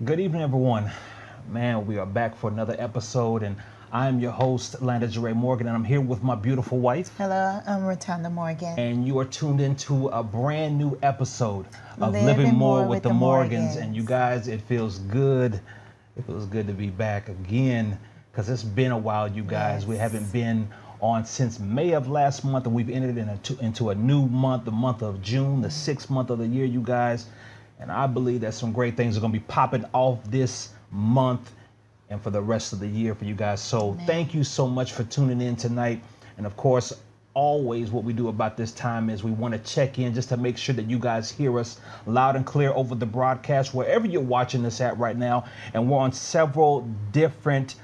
Good evening, everyone. Man, we are back for another episode, and I'm your host, Landa Jeray Morgan, and I'm here with my beautiful wife. Hello, I'm Rotunda Morgan. And you are tuned into a brand new episode of Living More More with with the the Morgans. Morgans. And you guys, it feels good. It feels good to be back again, because it's been a while, you guys. Yes. We haven't been on since May of last month, and we've entered into a new month, the month of June, the 6th month of the year, you guys. And I believe that some great things are going to be popping off this month and for the rest of the year for you guys. So thank you so much for tuning in tonight. And of course, always what we do about this time is we want to check in just to make sure that you guys hear us loud and clear over the broadcast, wherever you're watching this at right now. And we're on several different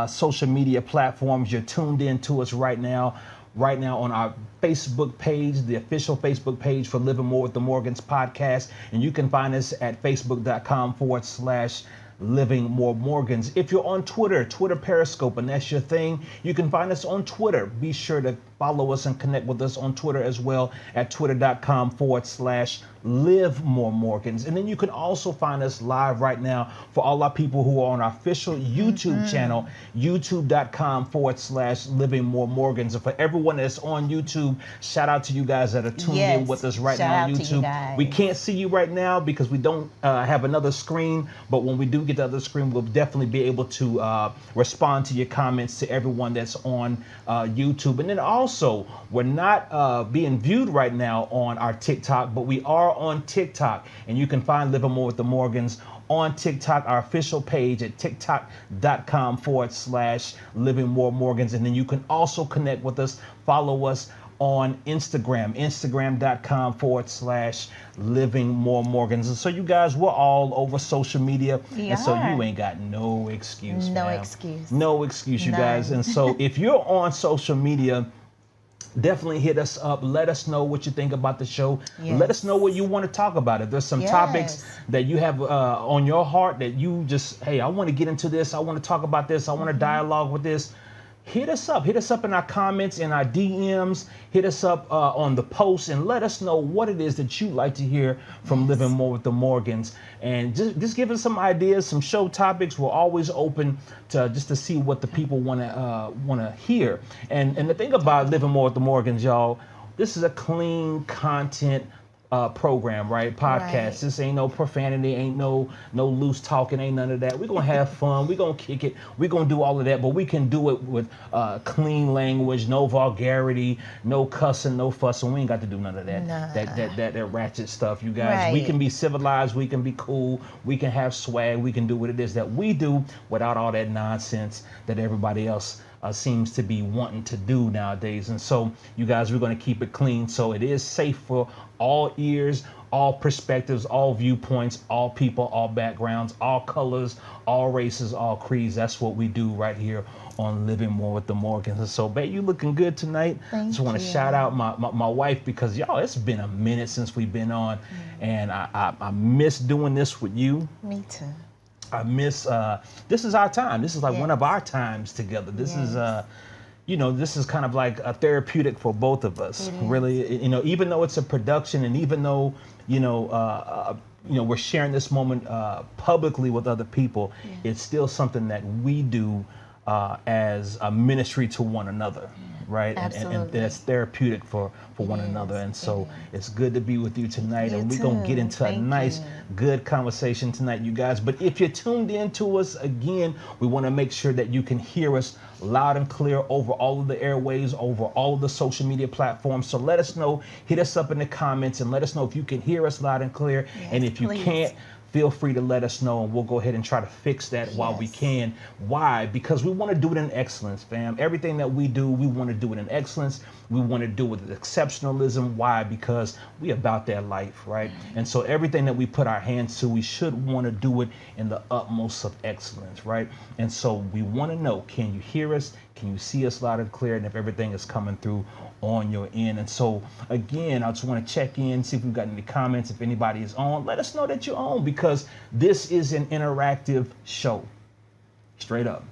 social media platforms. You're tuned in to us right now on our Facebook page, the official Facebook page for Living More with the Morgans podcast. And you can find us at facebook.com/Living More Morgans. If you're on Twitter Periscope, and that's your thing, you can find us on Twitter. Be sure to follow us and connect with us on Twitter as well at twitter.com/Live More Morgans. And then you can also find us live right now for all our people who are on our official YouTube channel, youtube.com/Living More Morgans. And for everyone that's on YouTube, shout out to you guys that are tuned in with us right now on YouTube. We can't see you right now because we don't have another screen, but when we do get the other screen, we'll definitely be able to respond to your comments to everyone that's on YouTube. And then also, we're not being viewed right now on our TikTok, but we are on TikTok, and you can find Living More with the Morgans on TikTok, our official page at tiktok.com/Living More Morgans. And then you can also connect with us, follow us on Instagram, instagram.com/Living More Morgans. And so you guys, we're all over social media. And so you ain't got no excuse, No fam. excuse. No excuse, you None. guys. And so if you're on social media, definitely hit us up. Let us know what you think about the show. Yes. Let us know what you want to talk about. If there's some topics that you have on your heart that you just, hey, I want to get into this. I want to talk about this. I want to dialogue with this. Hit us up. Hit us up in our comments, in our DMs. Hit us up on the post, and let us know what it is that you like to hear from Living More with the Morgans. And just give us some ideas, some show topics. We're always open to just to see what the people want to hear. And the thing about Living More with the Morgans, y'all, this is a clean content program, right? Podcast. Right. This ain't no profanity, ain't no loose talking, ain't none of that. We're gonna have fun. We're gonna kick it. We're gonna do all of that, but we can do it with clean language, no vulgarity, no cussing, no fussing. We ain't got to do none of that. Nah. That ratchet stuff, you guys. We Right. can be civilized. We can be cool. We can have swag. We can do what it is that we do without all that nonsense that everybody else seems to be wanting to do nowadays. And so, you guys, we're going to keep it clean. So it is safe for all ears, all perspectives, all viewpoints, all people, all backgrounds, all colors, all races, all creeds. That's what we do right here on Living More with the Morgans. And so, babe, you looking good tonight. Just want to shout out my wife, because, y'all, it's been a minute since we've been on. And I miss doing this with you. Me too. I miss, this is our time. This is like one of our times together. This is, this is kind of like a therapeutic for both of us. Really, even though it's a production, and even though, we're sharing this moment publicly with other people, it's still something that we do as a ministry to one another. Right? And that's therapeutic for one another. And so it's good to be with you tonight. And we're going to get into a nice, good conversation tonight, you guys. But if you're tuned in to us, again, we want to make sure that you can hear us loud and clear over all of the airways, over all of the social media platforms. So let us know. Hit us up in the comments and let us know if you can hear us loud and clear. And if you can't, feel free to let us know, and we'll go ahead and try to fix that while we can. Why? Because we want to do it in excellence, fam. Everything that we do, we want to do it in excellence. We want to do it with exceptionalism. Why? Because we about that life, right? And so everything that we put our hands to, we should want to do it in the utmost of excellence, right? And so we want to know, can you hear us? Can you see us loud and clear? And if everything is coming through on your end. And so, again, I just want to check in, see if we've got any comments. If anybody is on, let us know that you're on, because this is an interactive show. Straight up.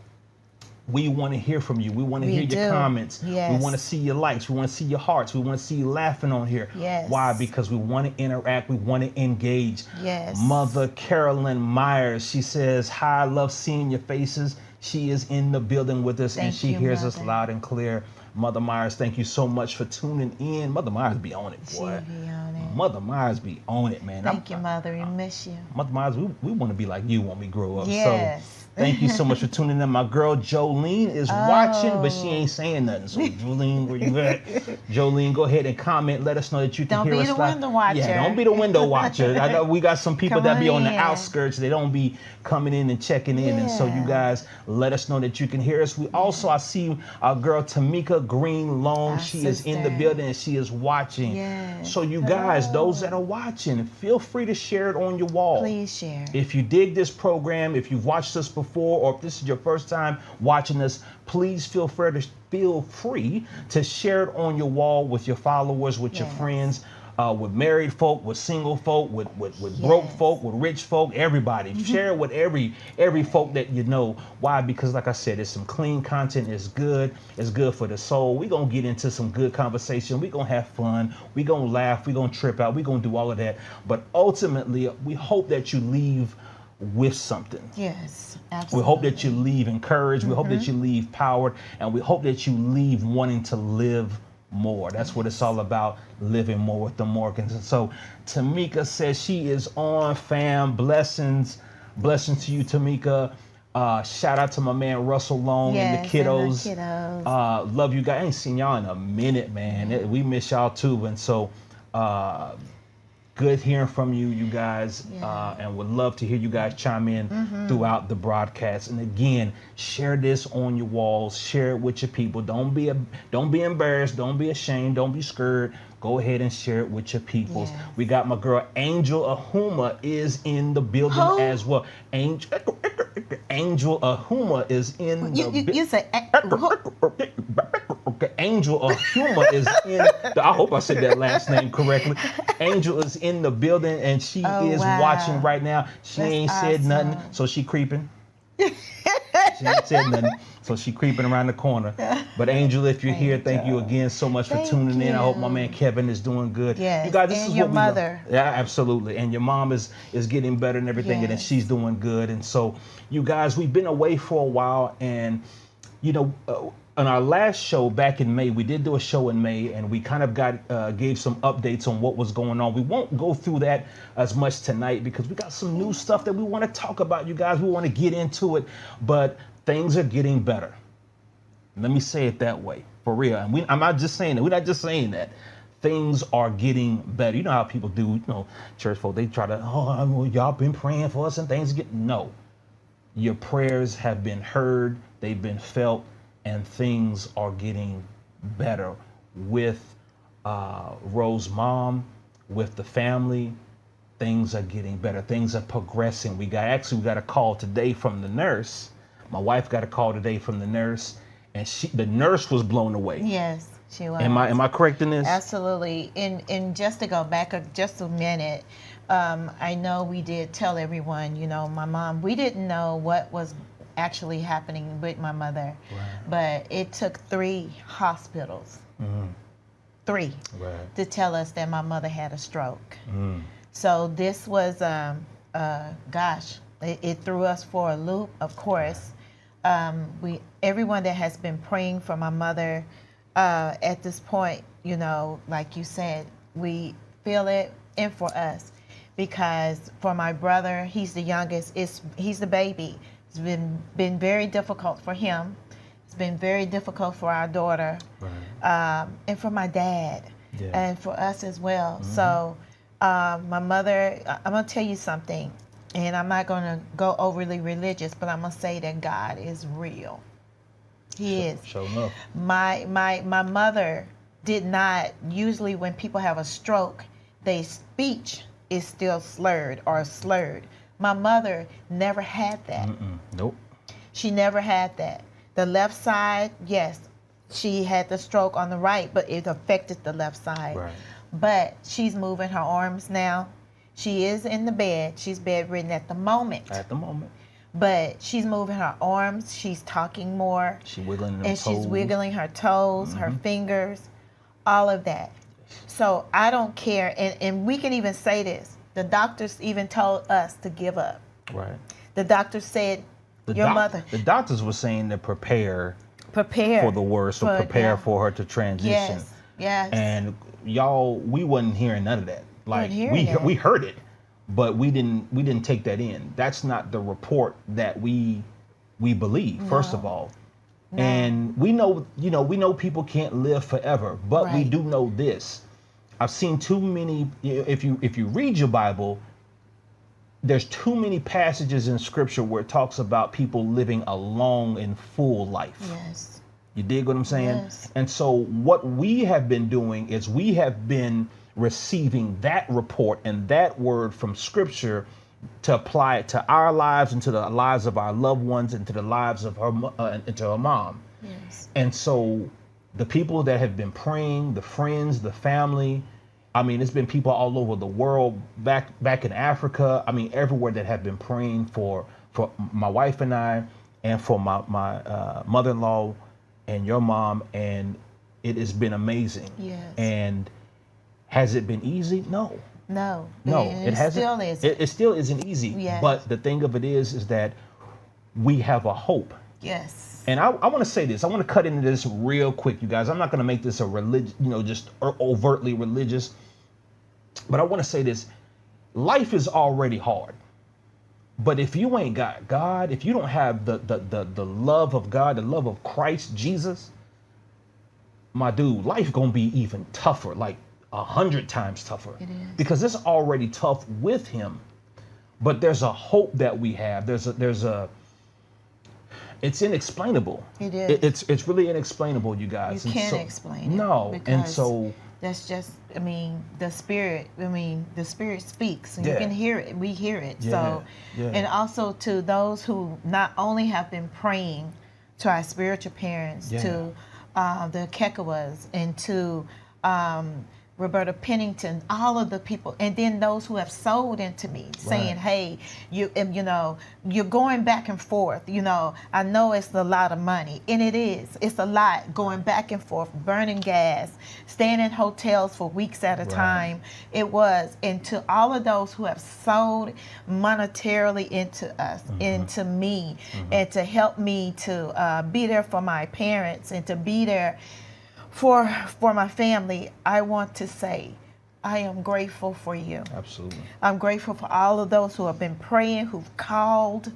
We want to hear from you. We want to We hear your do. comments. Yes. We want to see your likes. We want to see your hearts. We want to see you laughing on here. Yes. Why? Because we want to interact. We want to engage. Yes. Mother Carolyn Myers, she says, hi, I love seeing your faces. She is in the building with us, and Thank she you, hears us Mother. loud and clear. Mother Myers, thank you so much for tuning in. Mother Myers be on it, boy. She be on it. Mother Myers be on it, man. Thank you, Mother. We miss you. Mother Myers, we want to be like you when we grow up. Yes. So thank you so much for tuning in. My girl Jolene is watching, but she ain't saying nothing. So Jolene, where you at? Jolene, go ahead and comment. Let us know that you can Don't hear be us the live. window watcher. Yeah, don't be the window watcher. I know we got some people Come that be on on the in. outskirts. They don't be coming in and checking in. And so you Yeah. guys let us know that you can hear us. We also, I see our girl Tamika Green Long. Our She is in the sister. building and she is watching. Yes. So you guys, those that are watching, feel free to share it on your wall. Please share. If you dig this program, if you've watched us before, or if this is your first time watching us, please feel free to share it on your wall with your followers, with your Yes. friends, with married folk, with single folk, with broke Yes. folk, with rich folk, everybody. Share it with every folk that you know. Why? Because like I said, it's some clean content. It's good. It's good for the soul. We're going to get into some good conversation. We're going to have fun. We're going to laugh. We're going to trip out. We're going to do all of that. But ultimately, we hope that you leave with something. Yes, We absolutely. hope that you leave encouraged. We hope that you leave powered. And we hope that you leave wanting to live more. That's what it's all about, living more with the Morgans. And so Tamika says she is on, fam. Blessings to you, Tamika. Shout out to my man Russell Long and the Yes, kiddos. and the kiddos. Love you guys. I ain't seen y'all in a minute, man. We miss y'all too. And so good hearing from you guys, Yeah. and would love to hear you guys chime in throughout the broadcast. And again, share this on your walls, share it with your people. Don't be embarrassed, don't be ashamed, don't be scared. Go ahead and share it with your peoples. Yes. We got my girl Angel Ahuma is in the building Who? as well. Angel Ahuma is in the building. You say Angel Ahuma is in I hope I said that last name correctly. Angel is in the building and she Oh, is wow. watching right now. She That's ain't said nothing, awesome. so she creeping. She ain't said nothing, so she creeping around the corner. But Angel, if you're here, thank you again so much for Thank tuning in. I hope my you. man Kevin is doing good. Yes, You guys, this and is your what we love. mother. Yeah, absolutely. And your mom is getting better and everything, and Yes. she's doing good. And so, you guys, we've been away for a while, and you know, on our last show back in May, we did do a show in May, and we kind of gave some updates on what was going on. We won't go through that as much tonight because we got some new stuff that we want to talk about, you guys. We want to get into it, but things are getting better. Let me say it that way, for real. And I'm not just saying that. We're not just saying that. Things are getting better. You know how people do, you know, church folk, they try to, well, y'all been praying for us and things get, no. Your prayers have been heard, they've been felt, and things are getting better with Rose's mom, with the family. Things are getting better. Things are progressing. We got a call today from the nurse. My wife got a call today from the nurse, and the nurse was blown away. Yes, she was. Am I correct in this? Absolutely. And just to go back just a minute, I know we did tell everyone, you know, my mom, we didn't know what was actually happening with my mother, but it took 3 hospitals, 3, to tell us that my mother had a stroke. So this was, gosh, it threw us for a loop, of course. Everyone that has been praying for my mother at this point, you know, like you said, we feel it, and for us, because for my brother, he's the youngest, he's the baby. It's been very difficult for him. It's been very difficult for our daughter, and for my dad, and for us as well. So my mother, I'm gonna tell you something, and I'm not gonna go overly religious, but I'm gonna say that God is real. He is. Sure enough. My mother did not, usually when people have a stroke, their speech is still slurred. My mother never had that. Nope. She never had that. The left side, yes, she had the stroke on the right, but it affected the left side. Right. But she's moving her arms now. She is in the bed. She's bedridden at the moment. At the moment. but she's moving her arms. She's talking more. She's wiggling them and toes. she's wiggling her toes, her fingers, all of that. So I don't care. And we can even say this. The doctors even told us to give up. Right. The doctor said, your mother. The doctors were saying to prepare Prepare for the worst, or prepare for her to transition. Yes. Yes. And y'all, we wasn't hearing none of that. Like we heard it, but we didn't take that in. That's not the report that we believe. First of all, and we know, we know people can't live forever, but we do know this. I've seen too many. If you read your Bible, there's too many passages in Scripture where it talks about people living a long and full life. Yes. You dig what I'm saying? Yes. And so what we have been doing is we have been receiving that report and that word from Scripture to apply it to our lives and to the lives of our loved ones and to the lives of her and to her mom. Yes. And so the people that have been praying, the friends, the family, I mean, it's been people all over the world, back in Africa. I mean, everywhere that have been praying for my wife and I, and for my mother-in-law and your mom, and it has been amazing. Yes. And has it been easy? No. No. It hasn't. Still isn't. It still isn't easy. Yes. But the thing of it is that we have a hope. Yes. And I want to say this. I want to cut into this real quick, you guys. I'm not going to make this a religious, just overtly religious. But I want to say this. Life is already hard. But if you ain't got God, if you don't have the love of God, the love of Christ Jesus, my dude, life going to be even tougher, like 100 times tougher. It is. Because it's already tough with him. But there's a hope that we have. It's inexplainable. It is. It's really inexplainable, you guys. You can't explain it. No. And so that's just, the spirit speaks, and you can hear it. We hear it. Yeah, And also to those who not only have been praying to our spiritual parents, to the Kekawas, and to Roberta Pennington, all of the people, and then those who have sold into me, saying, "Hey, you're going back and forth. I know it's a lot of money, and it is. It's a lot going back and forth, burning gas, staying in hotels for weeks at a time. It was, and to all of those who have sold monetarily into us, into me, and to help me to be there for my parents and to be there for my family, I want to say I am grateful for you. Absolutely. I'm grateful for all of those who have been praying, who've called,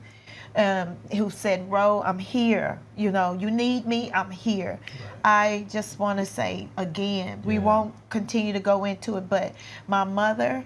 who said, Ro, I'm here. You need me, I'm here. Right. I just want to say again, we won't continue to go into it, but my mother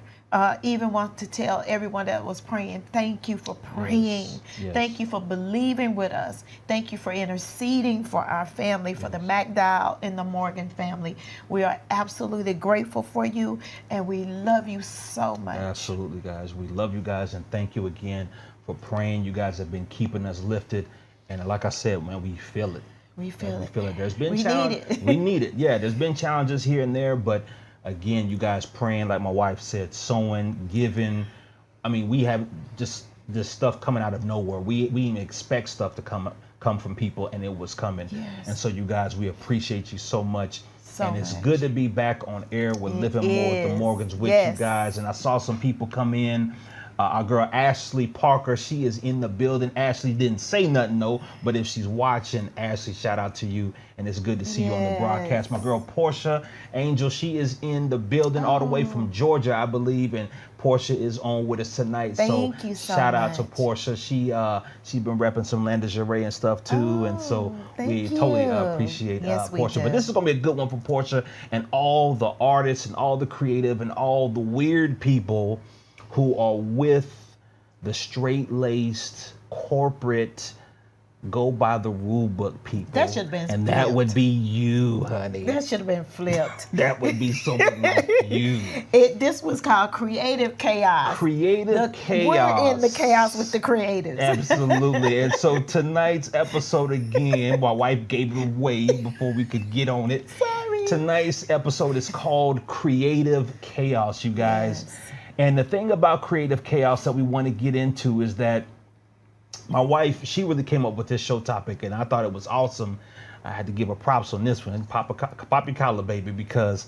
even want to tell everyone that was praying, thank you for praying. Yes. Thank you for believing with us. Thank you for interceding for our family, for the McDowell and the Morgan family. We are absolutely grateful for you, and we love you so much. Absolutely, guys. We love you guys, and thank you again for praying. You guys have been keeping us lifted, and like I said, man, we feel it. We feel it. There's been challenges. We need it. Yeah, there's been challenges here and there, but again, you guys praying, like my wife said, sowing, giving. I mean, we have just this stuff coming out of nowhere. We didn't expect stuff to come from people, and it was coming. Yes. And so you guys, we appreciate you so much. It's good to be back on air with Living More with the Morgans with you guys. And I saw some people come in. Our girl Ashley Parker, she is in the building. Ashley didn't say nothing, though, but if she's watching, Ashley, shout out to you, and it's good to see you on the broadcast. My girl Portia Angel, she is in the building all the way from Georgia, I believe, and Portia is on with us tonight. Thank you so shout out much. to Portia. She's been repping some lingerie and stuff too, and so we totally appreciate Portia. But this is gonna be a good one for Portia and all the artists and all the creative and all the weird people who are with the straight-laced corporate go by the rule book people. That should have been and flipped. That would be you, honey. That should have been flipped. That would be so like you. This was called creative chaos. Chaos. We're in the chaos with the creatives. Absolutely. And so tonight's episode again, my wife gave it away before we could get on it. Sorry. Tonight's episode is called Creative Chaos, you guys. Yes. And the thing about creative chaos that we want to get into is that My wife, she really came up with this show topic, and I thought it was awesome. I had to give her props on this one, Poppy Collar Baby, because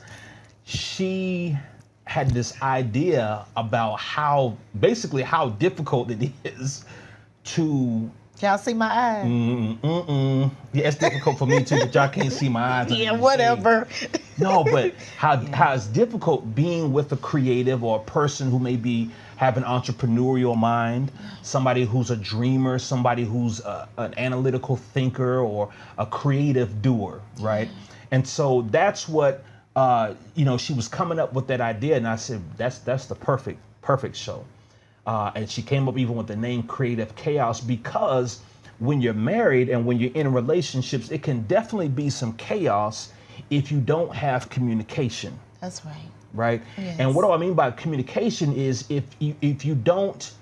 she had this idea about how difficult it is to. Y'all see my eyes? Yeah, it's difficult for me too, but y'all can't see my eyes. Yeah, whatever. No, but how it's difficult being with a creative or a person who maybe have an entrepreneurial mind, somebody who's a dreamer, somebody who's an analytical thinker or a creative doer, right? And so that's what she was coming up with that idea, and I said that's the perfect show. And she came up even with the name Creative Chaos, because when you're married and when you're in relationships, it can definitely be some chaos if you don't have communication. That's right. Right? Yes. And what do I mean by communication is if you don't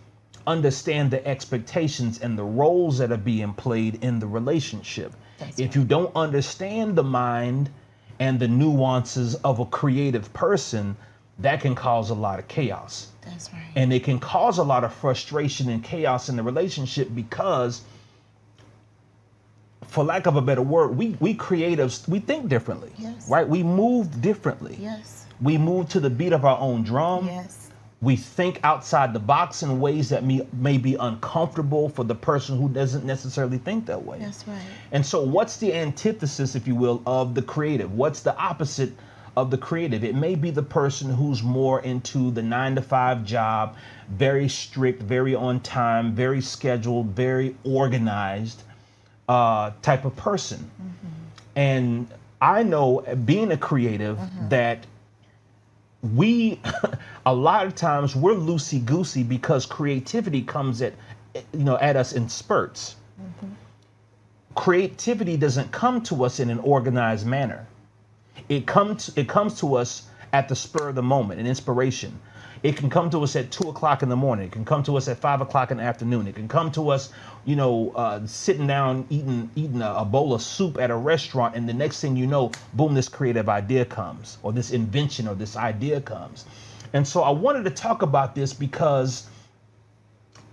understand the expectations and the roles that are being played in the relationship, if you don't understand the mind and the nuances of a creative person, that can cause a lot of chaos. That's right. And it can cause a lot of frustration and chaos in the relationship because, for lack of a better word, we creatives, we think differently, right? We move differently. Yes. We move to the beat of our own drum. Yes. We think outside the box in ways that may be uncomfortable for the person who doesn't necessarily think that way. That's right. And so what's the antithesis, if you will, of the creative? What's the opposite of the creative? It may be the person who's more into the 9-to-5 job, very strict, very on time, very scheduled, very organized type of person. Mm-hmm. And I know, being a creative, that we a lot of times we're loosey-goosey because creativity comes at us in spurts. Mm-hmm. Creativity doesn't come to us in an organized manner. It comes to us at the spur of the moment, an inspiration. It can come to us at 2:00 in the morning. It can come to us at 5:00 in the afternoon. It can come to us, sitting down eating a bowl of soup at a restaurant, and the next thing you know, boom, this creative idea comes, or this invention, or this idea comes. And so I wanted to talk about this because,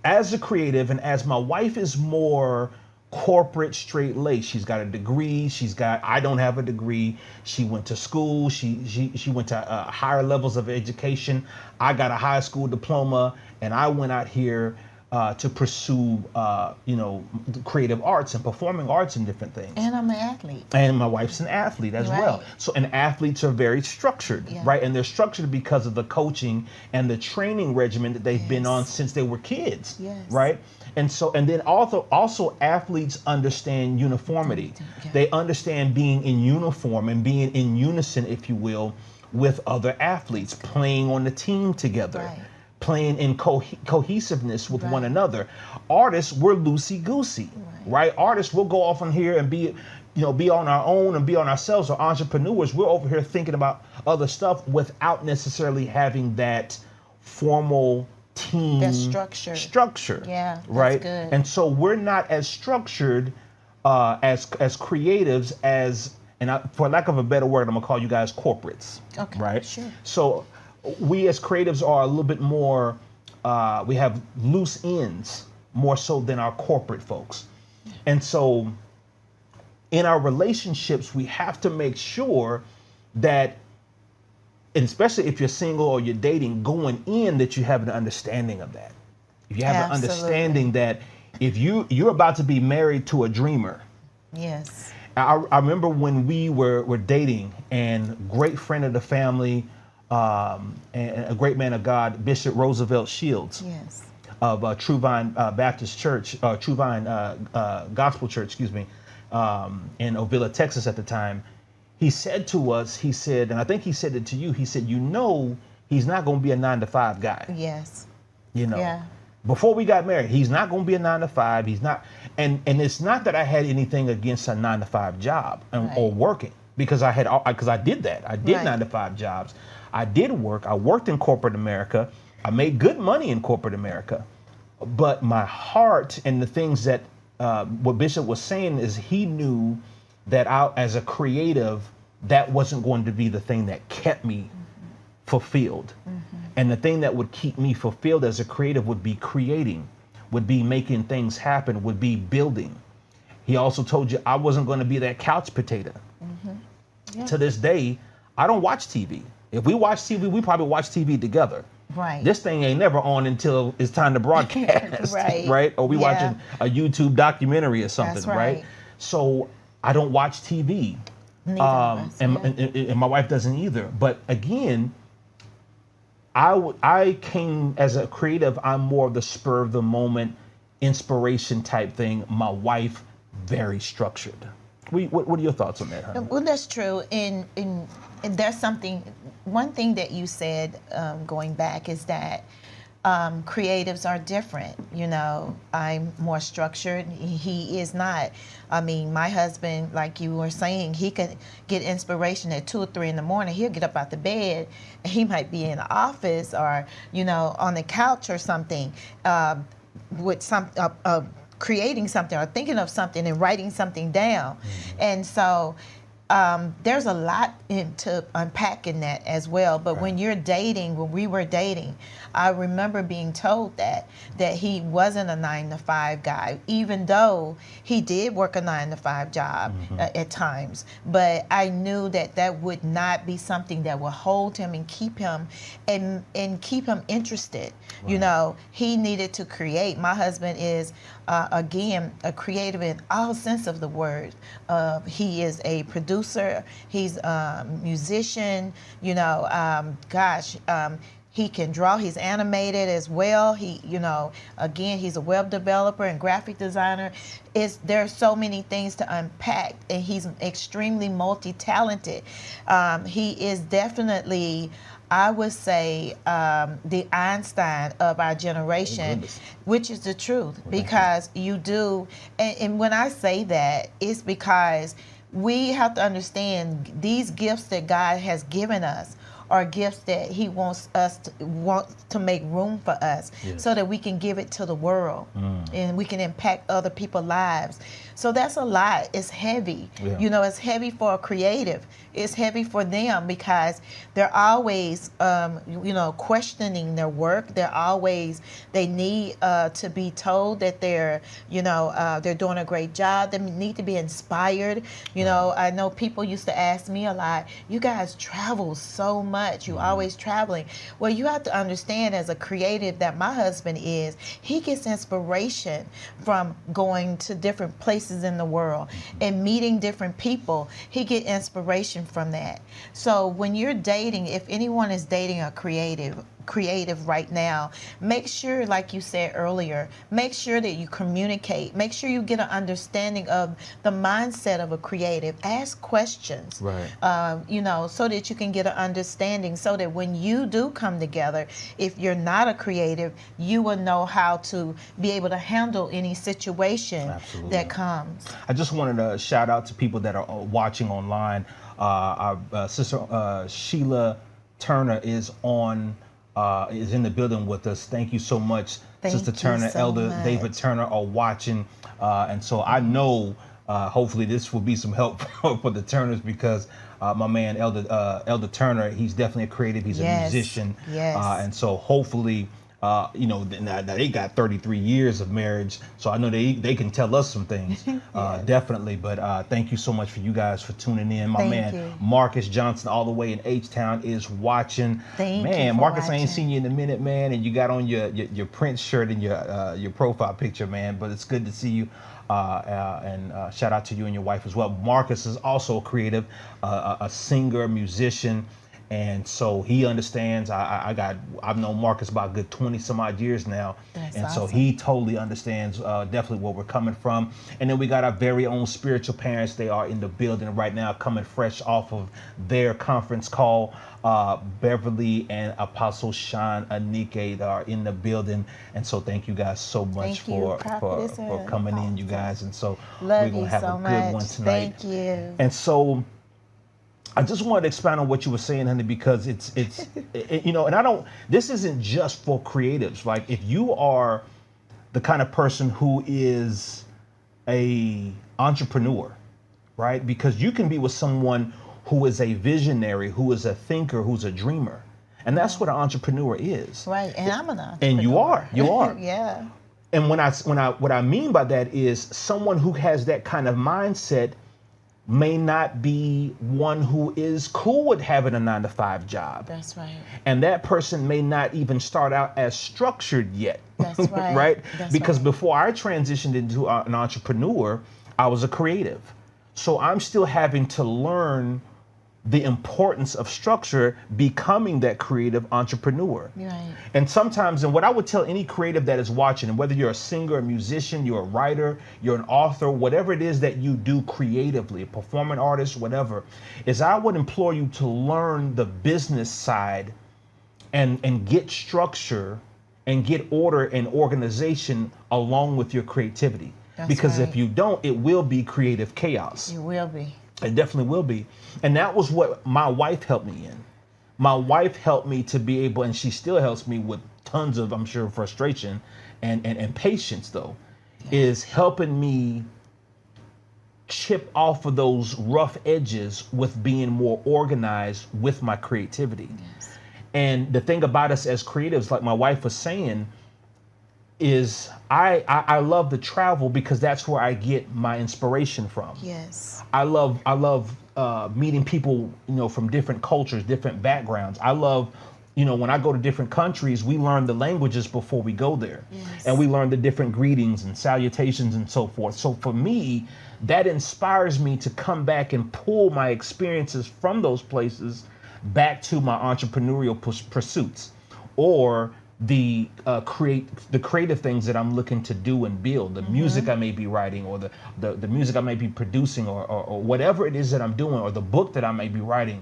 as a creative, and as my wife is more corporate, straight laced. She's got a degree. I don't have a degree. She went to school. She went to higher levels of education. I got a high school diploma, and I went out here to pursue, creative arts and performing arts and different things. And I'm an athlete. And my wife's an athlete as well. So, and athletes are very structured, right? And they're structured because of the coaching and the training regimen that they've been on since they were kids, right? And so, and then also athletes understand uniformity. They understand being in uniform and being in unison, if you will, with other athletes, playing on the team together, playing in cohesiveness with one another. Artists, we're loosey-goosey, right? Artists, we'll go off on here and be on our own and be on ourselves, or entrepreneurs. We're over here thinking about other stuff without necessarily having that formal team, that structure. Yeah, that's right. Good. And so we're not as structured as creatives for lack of a better word, I'm gonna call you guys corporates. Okay. Right. Sure. So we as creatives are a little bit more. We have loose ends more so than our corporate folks, and so in our relationships we have to make sure that, and especially if you're single or you're dating, going in, that you have an understanding of that. If you have an understanding that if you're about to be married to a dreamer. Yes. I remember when we were dating, and great friend of the family, and a great man of God, Bishop Roosevelt Shields, of True Vine Baptist Church, True Vine Gospel Church, in Ovilla, Texas at the time. He said to us, and I think he said it to you, he said, he's not going to be a 9-to-5 guy. Yes. Before we got married, he's not going to be a 9-to-5. He's not. And it's not that I had anything against a 9-to-5 job or working, because I did that. I did 9-to-5 jobs. I did work. I worked in corporate America. I made good money in corporate America. But my heart and the things that what Bishop was saying is, he knew that as a creative, that wasn't going to be the thing that kept me fulfilled. And the thing that would keep me fulfilled as a creative would be creating, would be making things happen, would be building. He also told you I wasn't going to be that couch potato. Yeah. To this day, I don't watch TV. If we watch TV, we probably watch TV together. Right. This thing ain't never on until it's time to broadcast. Right. Right? Or we Yeah. watching a YouTube documentary or something, That's right? right. So I don't watch TV. Neither of us, yeah. And my wife doesn't either. But again, I came as a creative, I'm more of the spur of the moment, inspiration type thing. My wife, very structured. What are your thoughts on that, honey? Well, that's true. And there's something, one thing that you said going back is that creatives are different. You know, I'm more structured. He is not. I mean, my husband, like you were saying, he could get inspiration at 2 or 3 in the morning. He'll get up out the bed, and he might be in the office or, you know, on the couch or something with some creating something or thinking of something and writing something down. And so there's a lot to unpack in that as well. But when you're dating, when we were dating, I remember being told that he wasn't a 9-to-5 guy, even though he did work a 9-to-5 job at times. But I knew that would not be something that would hold him and keep him keep him interested. Right. You know, he needed to create. My husband is again a creative in all sense of the word. He is a producer. He's a musician. You know, he can draw. He's animated as well. He, you know, again, he's a web developer and graphic designer. There's so many things to unpack, and he's extremely multi-talented. He is definitely, I would say, the Einstein of our generation, which is the truth, because you do, and when I say that, it's because we have to understand these gifts that God has given us are gifts that he wants to make room for us, so that we can give it to the world and we can impact other people's lives. So that's a lot. It's heavy. Yeah. You know, it's heavy for a creative. It's heavy for them because they're always, you know, questioning their work. They need to be told that they're, you know, they're doing a great job. They need to be inspired. You know, I know people used to ask me a lot, you guys travel so much. You always traveling. Well, you have to understand as a creative that my husband is, he gets inspiration from going to different places in the world and meeting different people. He get inspiration from that. So when you're dating, if anyone is dating a creative right now, make sure, like you said earlier, make sure that you communicate. Make sure you get an understanding of the mindset of a creative. Ask questions, right? You know, so that you can get an understanding, so that when you do come together, if you're not a creative, you will know how to be able to handle any situation that comes. I just wanted to shout out to people that are watching online. Our sister Sheila Turner is in the building with us. Thank you so much, Sister Turner. Elder David Turner are watching, and so I know hopefully this will be some help for the Turners, because my man Elder Turner, he's definitely a creative. He's a musician, and so hopefully. You know, now they got 33 years of marriage, so I know they can tell us some things, definitely. But thank you so much for you guys for tuning in. My man Marcus Johnson, all the way in H-Town, is watching. Man, Marcus, I ain't seen you in a minute, man, and you got on your Prince shirt and your profile picture, man. But it's good to see you. And shout out to you and your wife as well. Marcus is also a creative, a singer, musician. And so he understands. I've known Marcus about a good 20 some odd years now. That's awesome. So he totally understands definitely where we're coming from. And then we got our very own spiritual parents. They are in the building right now, coming fresh off of their conference call. Beverly and Apostle Sean Anike are in the building. And so thank you guys so much for coming in, you guys. And so we're going to have a good one tonight. Thank you. And so I just wanted to expand on what you were saying, honey, because it's you know, and this isn't just for creatives. Like, if you are the kind of person who is a entrepreneur, right? Because you can be with someone who is a visionary, who is a thinker, who's a dreamer. And that's what an entrepreneur is. Right, and I'm an entrepreneur. And you are. Yeah. And what I mean by that is someone who has that kind of mindset may not be one who is cool with having a 9 to 5 job. That's right. And that person may not even start out as structured yet. That's right. Right? That's because right. before I transitioned into an entrepreneur, I was a creative. So I'm still having to learn the importance of structure, becoming that creative entrepreneur. Right. And sometimes, and what I would tell any creative that is watching, and whether you're a singer, a musician, you're a writer, you're an author, whatever it is that you do creatively, a performing artist, whatever, is I would implore you to learn the business side and get structure and get order and organization along with your creativity. That's because right. if you don't, it will be creative chaos. You will be. It definitely will be. And that was what my wife helped me in. My wife helped me to be able, and she still helps me with tons of, I'm sure, frustration and patience, though, is helping me chip off of those rough edges with being more organized with my creativity. Yes. And the thing about us as creatives, like my wife was saying, is I love to travel because that's where I get my inspiration from. Yes. I love meeting people, from different cultures, different backgrounds. I love, when I go to different countries, we learn the languages before we go there. Yes. And we learn the different greetings and salutations and so forth. So for me, that inspires me to come back and pull my experiences from those places back to my entrepreneurial pursuits, or the creative things that I'm looking to do and build, the music I may be writing, or the music I may be producing, or whatever it is that I'm doing, or the book that I may be writing.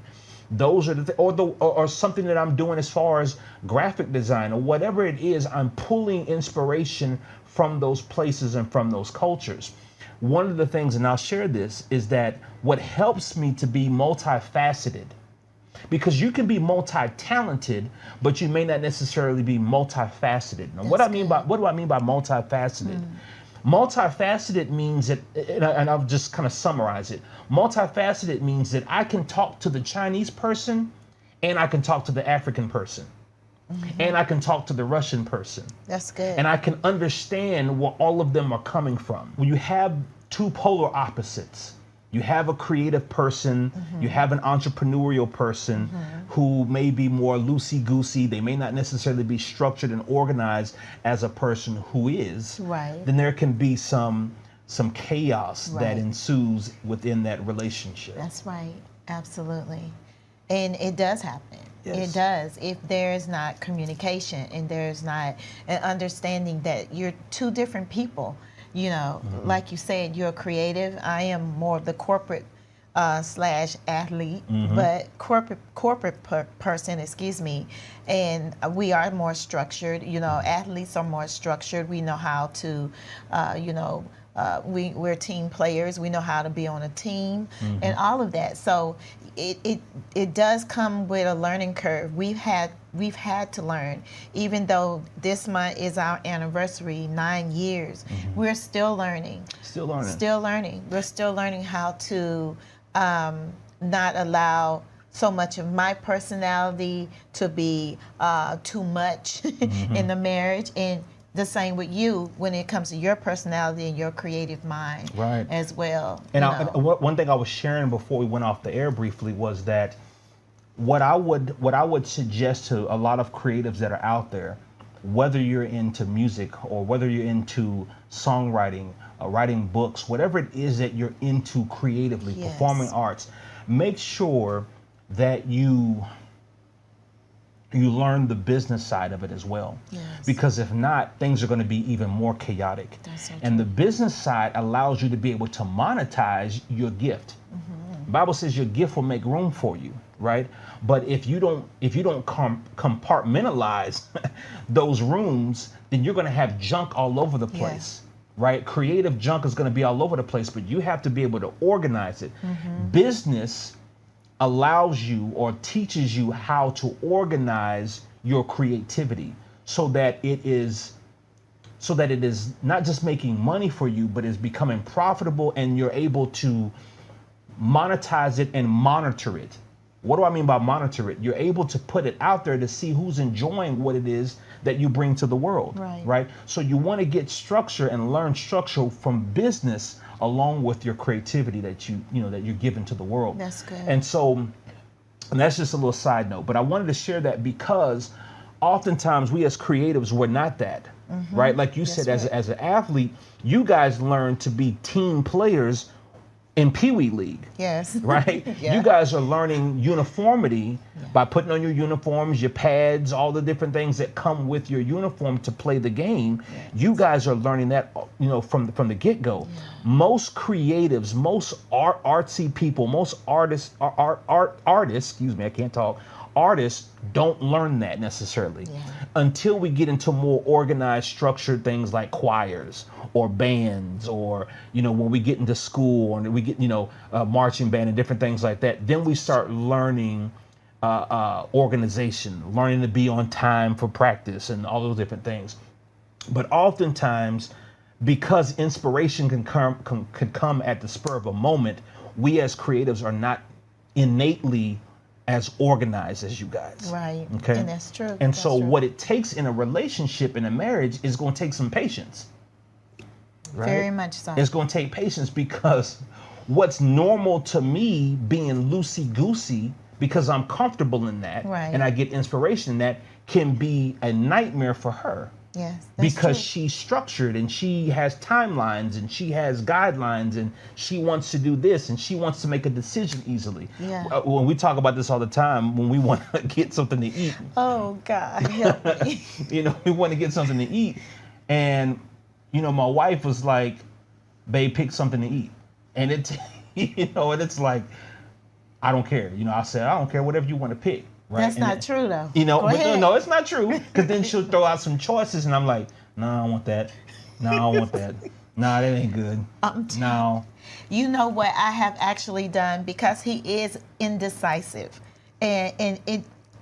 Those are or something that I'm doing as far as graphic design, or whatever it is, I'm pulling inspiration from those places and from those cultures. One of the things, and I'll share this, is that what helps me to be multifaceted, because you can be multi-talented, but you may not necessarily be multifaceted. Now, what do I mean by multifaceted? Multifaceted means that, and I'll just kind of summarize it. Multifaceted means that I can talk to the Chinese person, and I can talk to the African person, and I can talk to the Russian person. That's good. And I can understand where all of them are coming from. When you have two polar opposites, you have a creative person, you have an entrepreneurial person who may be more loosey-goosey. They may not necessarily be structured and organized as a person who is. Right. Then there can be some chaos Right. that ensues within that relationship. That's right. Absolutely. And it does happen. Yes. It does. If there's not communication and there's not an understanding that you're two different people. Like you said, you're creative. I am more of the corporate slash athlete, but corporate person, excuse me. And we are more structured. Athletes are more structured. We know how to, we're team players. We know how to be on a team and all of that. So it does come with a learning curve. We've had to learn, even though this month is our anniversary, 9 years. We're still learning. Still learning. Still learning. We're still learning how to not allow so much of my personality to be too much in the marriage, and the same with you when it comes to your personality and your creative mind, right, as well. And one thing I was sharing before we went off the air briefly was that what I would suggest to a lot of creatives that are out there, whether you're into music or whether you're into songwriting, writing books, whatever it is that you're into creatively, Yes. performing arts, make sure that you learn the business side of it as well. Yes. Because if not, things are going to be even more chaotic. That's so and true. the business side allows you to be able to monetize your gift. The Bible says your gift will make room for you, right? But if you don't compartmentalize those rooms, then you're going to have junk all over the place. Right? Creative junk is going to be all over the place, but you have to be able to organize it. Business allows you or teaches you how to organize your creativity so that it is not just making money for you, but is becoming profitable, and you're able to monetize it and monitor it. What do I mean by monitor it? You're able to put it out there to see who's enjoying what it is that you bring to the world, right? So you want to get structure and learn structure from business along with your creativity that that you're giving to the world. That's good. And so, and that's just a little side note, but I wanted to share that because oftentimes we as creatives, we're not that, right? Like you said, as an athlete, you guys learn to be team players in Pee Wee League. Yes. Right? Yeah. You guys are learning uniformity by putting on your uniforms, your pads, all the different things that come with your uniform to play the game. Yes. You guys are learning that, from the get-go. Yeah. Most creatives, most artsy people, most artists, excuse me, I can't talk. Artists don't learn that necessarily until we get into more organized, structured things like choirs or bands, or when we get into school and we get marching band and different things like that. Then we start learning organization, learning to be on time for practice and all those different things. But oftentimes, because inspiration can come at the spur of a moment, we as creatives are not innately as organized as you guys. Right. Okay. And that's true. And so what it takes in a relationship, in a marriage, is going to take some patience. Right? Very much so. It's going to take patience, because what's normal to me being loosey-goosey, because I'm comfortable in that and I get inspiration in that, can be a nightmare for her. Yes, because true. she's structured and she has timelines and she has guidelines and she wants to do this and she wants to make a decision easily. Yeah. When we talk about this all the time, when we want to get something to eat. Oh God, help me. We want to get something to eat, and my wife was like, "Babe, pick something to eat," and and it's like, I don't care. I said, I don't care, whatever you want to pick. Right? That's not true, though. No, it's not true. Because then she'll throw out some choices, and I'm like, no, I don't want that. No, I don't want that. No, that ain't good. No. You know what I have actually done, because he is indecisive, and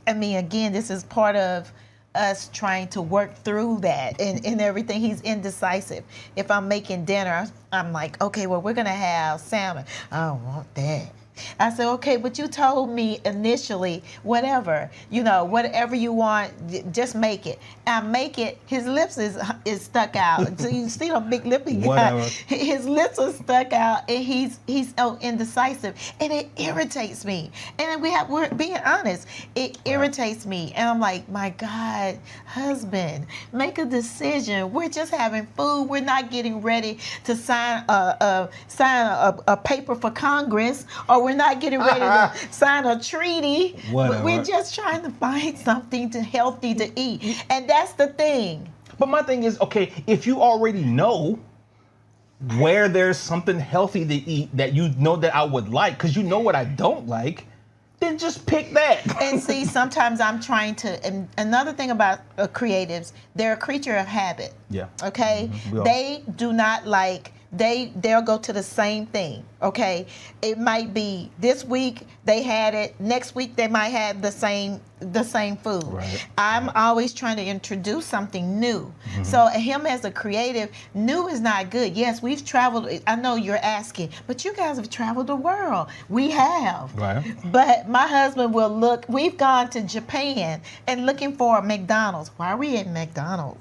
again, this is part of us trying to work through that and everything. He's indecisive. If I'm making dinner, I'm like, okay, well, we're gonna have salmon. I don't want that. I said, okay, but you told me initially, whatever you want, just make it. I make it. His lips is stuck out. So you see the big lip he got. His lips are stuck out, and he's so indecisive, and it irritates me. And we're being honest, it irritates me. And I'm like, my God, husband, make a decision. We're just having food. We're not getting ready to sign a paper for Congress, or we're not getting ready to sign a treaty. Whatever. We're just trying to find something healthy to eat. And that's the thing. But my thing is, okay, if you already know where there's something healthy to eat that that I would like, because you know what I don't like, then just pick that. And see, sometimes I'm trying to, and another thing about creatives, they're a creature of habit. Yeah. Okay? Mm-hmm. They do not like, they'll go to the same thing. Okay? It might be this week they had it, next week they might have the same food. Right. I'm always trying to introduce something new. Mm-hmm. So him as a creative, new is not good. Yes, we've traveled. I know you're asking, but you guys have traveled the world. We have. Right. But my husband will look, we've gone to Japan and looking for a McDonald's. Why are we at McDonald's?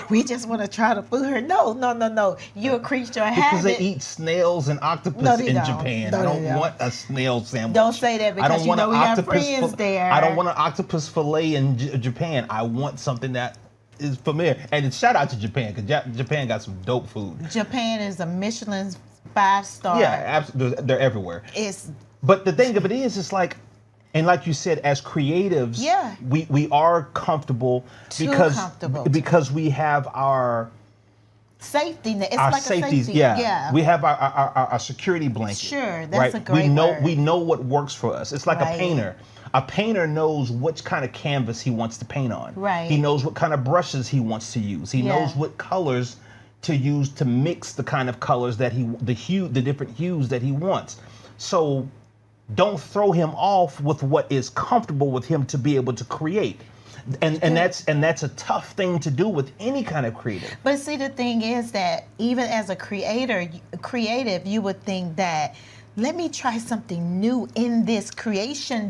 We just want to try the food. No. You're a creature of habit. Because they eat snails and octopus in Japan. I don't want a snail sandwich. Don't say that, because we have friends there. I don't want an octopus fillet in Japan. I want something that is familiar. And shout out to Japan, because Japan got some dope food. Japan is a Michelin 5-star. Yeah, absolutely. They're everywhere. But the thing of it is, it's like, and like you said, as creatives, we are comfortable because we have our safety net. It's our like safeties, a safety. Yeah. We have our security blanket. Sure, that's a great word. We know what works for us. It's like a painter. A painter knows which kind of canvas he wants to paint on. Right. He knows what kind of brushes he wants to use. He knows what colors to use to mix the kind of colors that the different hues that he wants. So don't throw him off with what is comfortable with him to be able to create. And that's a tough thing to do with any kind of creative. But see, the thing is that even as a creative, you would think that let me try something new in this creation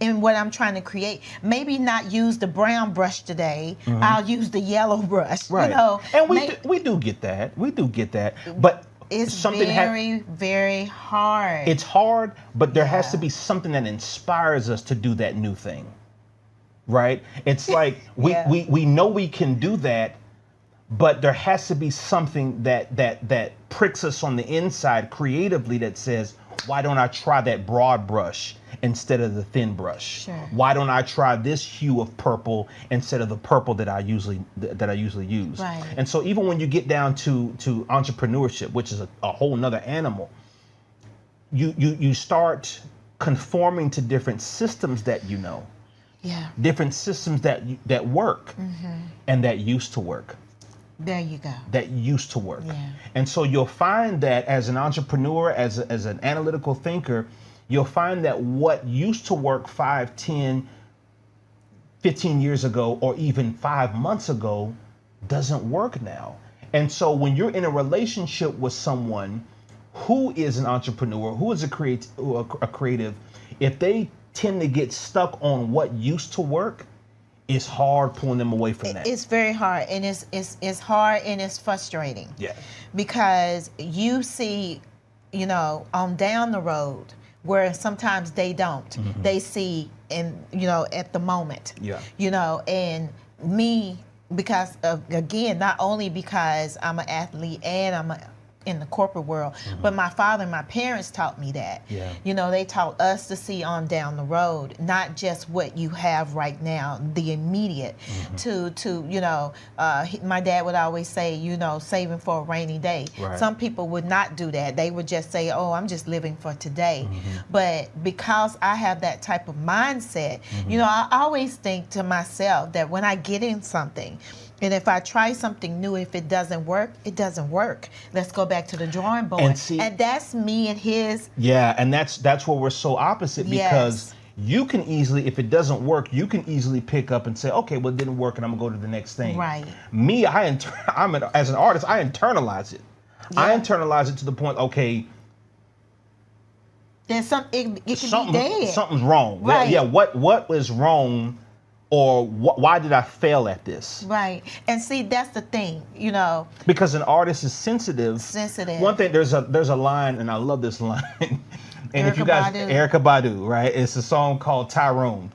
in what I'm trying to create. Maybe not use the brown brush today. I'll use the yellow brush. Right. You know, and we do get that. We do get that. But it's something very hard. It's hard, but there has to be something that inspires us to do that new thing. Right? It's like we know we can do that, but there has to be something that pricks us on the inside creatively that says, why don't I try that broad brush instead of the thin brush? Sure. Why don't I try this hue of purple instead of the purple that I usually use? Right. And so even when you get down to entrepreneurship, which is a whole nother animal, you start conforming to different systems that you know. Yeah. Different systems that work and that used to work. There you go. That used to work. Yeah. And so you'll find that as an entrepreneur, as an analytical thinker, you'll find that what used to work 5, 10, 15 years ago, or even 5 months ago, doesn't work now. And so when you're in a relationship with someone who is an entrepreneur, who is a creative, if they tend to get stuck on what used to work, it's hard pulling them away from that. It's very hard, and it's hard, and it's frustrating. Yeah. Because you see, you know, on down the road where sometimes they don't. They see, and you know, at the moment. Yeah. You know, and me, because of, again, not only because I'm an athlete and I'm in the corporate world, but my father and my parents taught me that. Yeah. You know, they taught us to see on down the road, not just what you have right now, the immediate. To you know, my dad would always say, you know, saving for a rainy day. Right. Some people would not do that. They would just say, oh, I'm just living for today. But because I have that type of mindset, you know, I always think to myself that when I get in something, and if I try something new, if it doesn't work, it doesn't work. Let's go back to the drawing board. And that's me and his. Yeah, and that's where we're so opposite, because you can easily, if it doesn't work, you can easily pick up and say, okay, well, it didn't work, and I'm gonna go to the next thing. Right. Me, as an artist, I internalize it. Yeah. I internalize it to the point, okay, there's it can be dead. Something's wrong. Right. Yeah, what was wrong? Or why did I fail at this? Right. And see, that's the thing, you know. Because an artist is sensitive. One thing, there's a line, and I love this line. And if you guys, Erykah Badu, right? It's a song called Tyrone.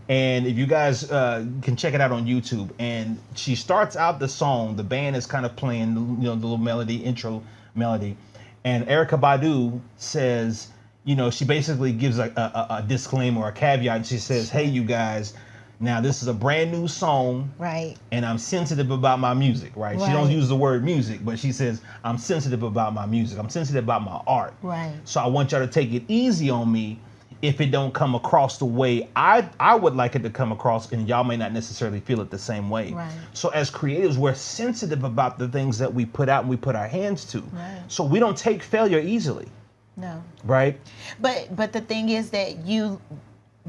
And if you guys can check it out on YouTube. And she starts out the song, the band is kind of playing, you know, the little melody, intro melody. And Erykah Badu says, you know, she basically gives a disclaimer or a caveat. And she says, hey, you guys, now this is a brand new song, right? And I'm sensitive about my music, right? She don't use the word music, but she says I'm sensitive about my music. I'm sensitive about my art, right? So I want y'all to take it easy on me if it don't come across the way I would like it to come across, and y'all may not necessarily feel it the same way. Right. So as creatives, we're sensitive about the things that we put out and we put our hands to. Right. So we don't take failure easily. No. Right. But the thing is that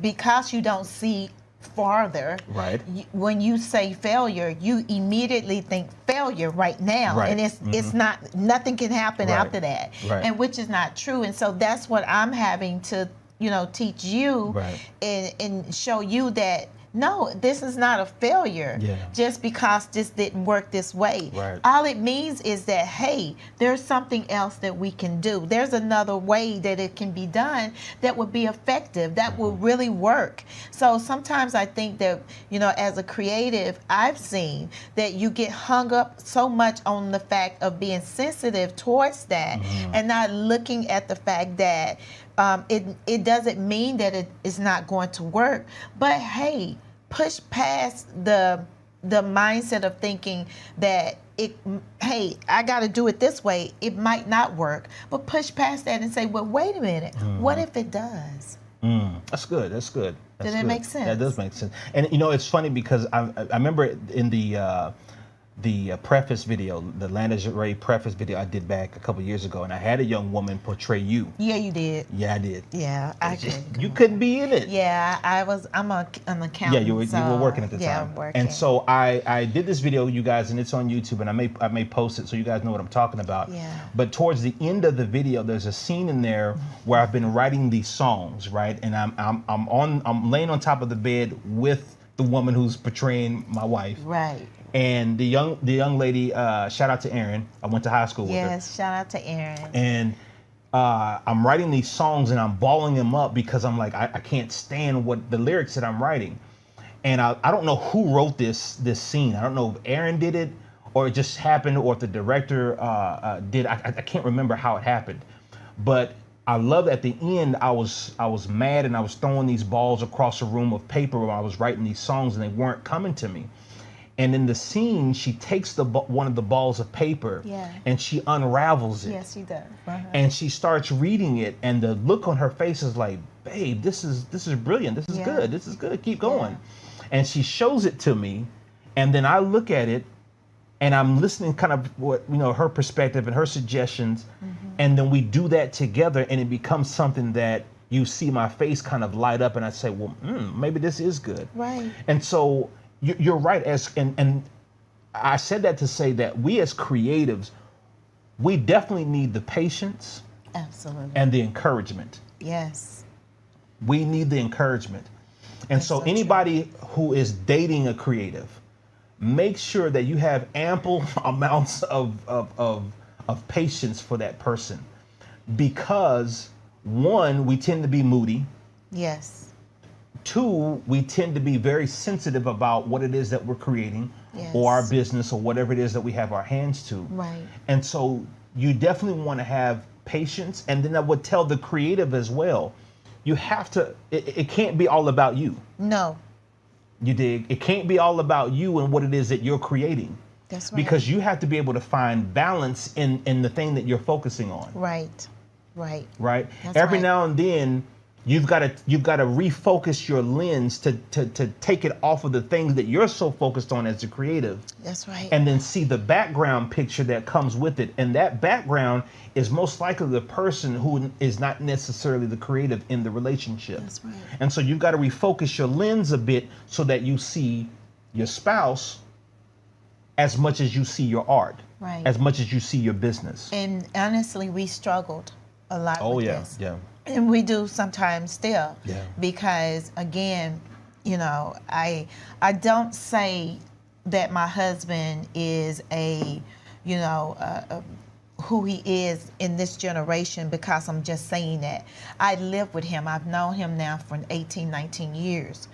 because you don't see farther, right? When you say failure, you immediately think failure right now, right. And it's not, nothing can happen after that, right. And which is not true. And so that's what I'm having to, you know, teach you, right. and show you that no, this is not a failure just because this didn't work this way. Right. All it means is that, hey, there's something else that we can do. There's another way that it can be done that would be effective, that will really work. So sometimes I think that, you know, as a creative, I've seen that you get hung up so much on the fact of being sensitive towards that and not looking at the fact that it doesn't mean that it is not going to work, but hey, push past the mindset of thinking that hey, I got to do it this way. It might not work, but push past that and say, well, wait a minute. What if it does? That's good. That's good. Does that make sense? That does make sense. And you know, it's funny because I remember in the preface video, the Lana Del Rey preface video I did back a couple years ago, and I had a young woman portray you. Yeah, you did. Yeah, I did. Yeah, I could. You couldn't be in it. Yeah, I'm an accountant. Yeah, you were working at the time. Yeah, I'm working. And so I did this video, you guys, and it's on YouTube, and I may post it so you guys know what I'm talking about. Yeah. But towards the end of the video, there's a scene in there where I've been writing these songs, right? And I'm laying on top of the bed with the woman who's portraying my wife. Right. And the young lady, shout out to Erin. I went to high school with her. Yes, shout out to Erin. And I'm writing these songs and I'm balling them up because I'm like, I can't stand what the lyrics that I'm writing. And I don't know who wrote this scene. I don't know if Erin did it or it just happened or if the director did. I can't remember how it happened. But I love at the end, I was mad and I was throwing these balls across a room of paper while I was writing these songs and they weren't coming to me. And in the scene, she takes one of the balls of paper and she unravels it. Yes, she does. Uh-huh. And she starts reading it, and the look on her face is like, "Babe, this is brilliant. This is good. This is good. Keep going." Yeah. And she shows it to me, and then I look at it, and I'm listening, kind of what her perspective and her suggestions, and then we do that together, and it becomes something that you see my face kind of light up, and I say, "Well, maybe this is good." Right. And so. You're right, and I said that to say that we as creatives, we definitely need the patience, absolutely, and the encouragement. Yes, we need the encouragement, and so anybody who is dating a creative, make sure that you have ample amounts of patience for that person, because one, we tend to be moody. Yes. Two, we tend to be very sensitive about what it is that we're creating or our business or whatever it is that we have our hands to. Right. And so you definitely want to have patience. And then I would tell the creative as well, you have to, it can't be all about you. No. You dig? It can't be all about you and what it is that you're creating. That's right. Because you have to be able to find balance in the thing that you're focusing on. Right. Right. Right? That's Every right. now and then, you've got to refocus your lens to take it off of the things that you're so focused on as a creative. That's right. And then see the background picture that comes with it. And that background is most likely the person who is not necessarily the creative in the relationship. That's right. And so you've got to refocus your lens a bit so that you see your spouse as much as you see your art. Right. As much as you see your business. And honestly, we struggled a lot with this. Yeah. And we do sometimes still. Yeah. Because again, I don't say that my husband is who he is in this generation because I'm just saying that. I live with him. I've known him now for 18, 19 years.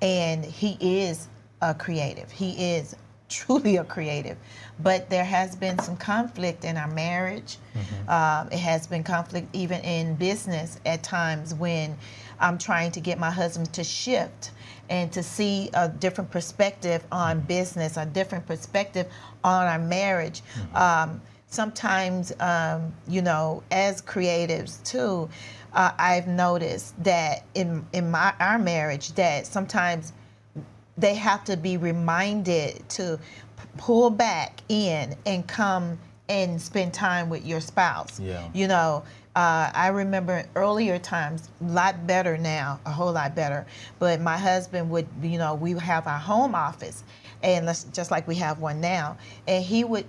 And he is a creative. He is truly a creative. But there has been some conflict in our marriage. It has been conflict even in business at times when I'm trying to get my husband to shift and to see a different perspective on business, a different perspective on our marriage. Sometimes, as creatives too, I've noticed that in our marriage that sometimes they have to be reminded to pull back in and come and spend time with your spouse. Yeah. I remember earlier times, a lot better now, a whole lot better. But my husband would, we have our home office, and just like we have one now, and he would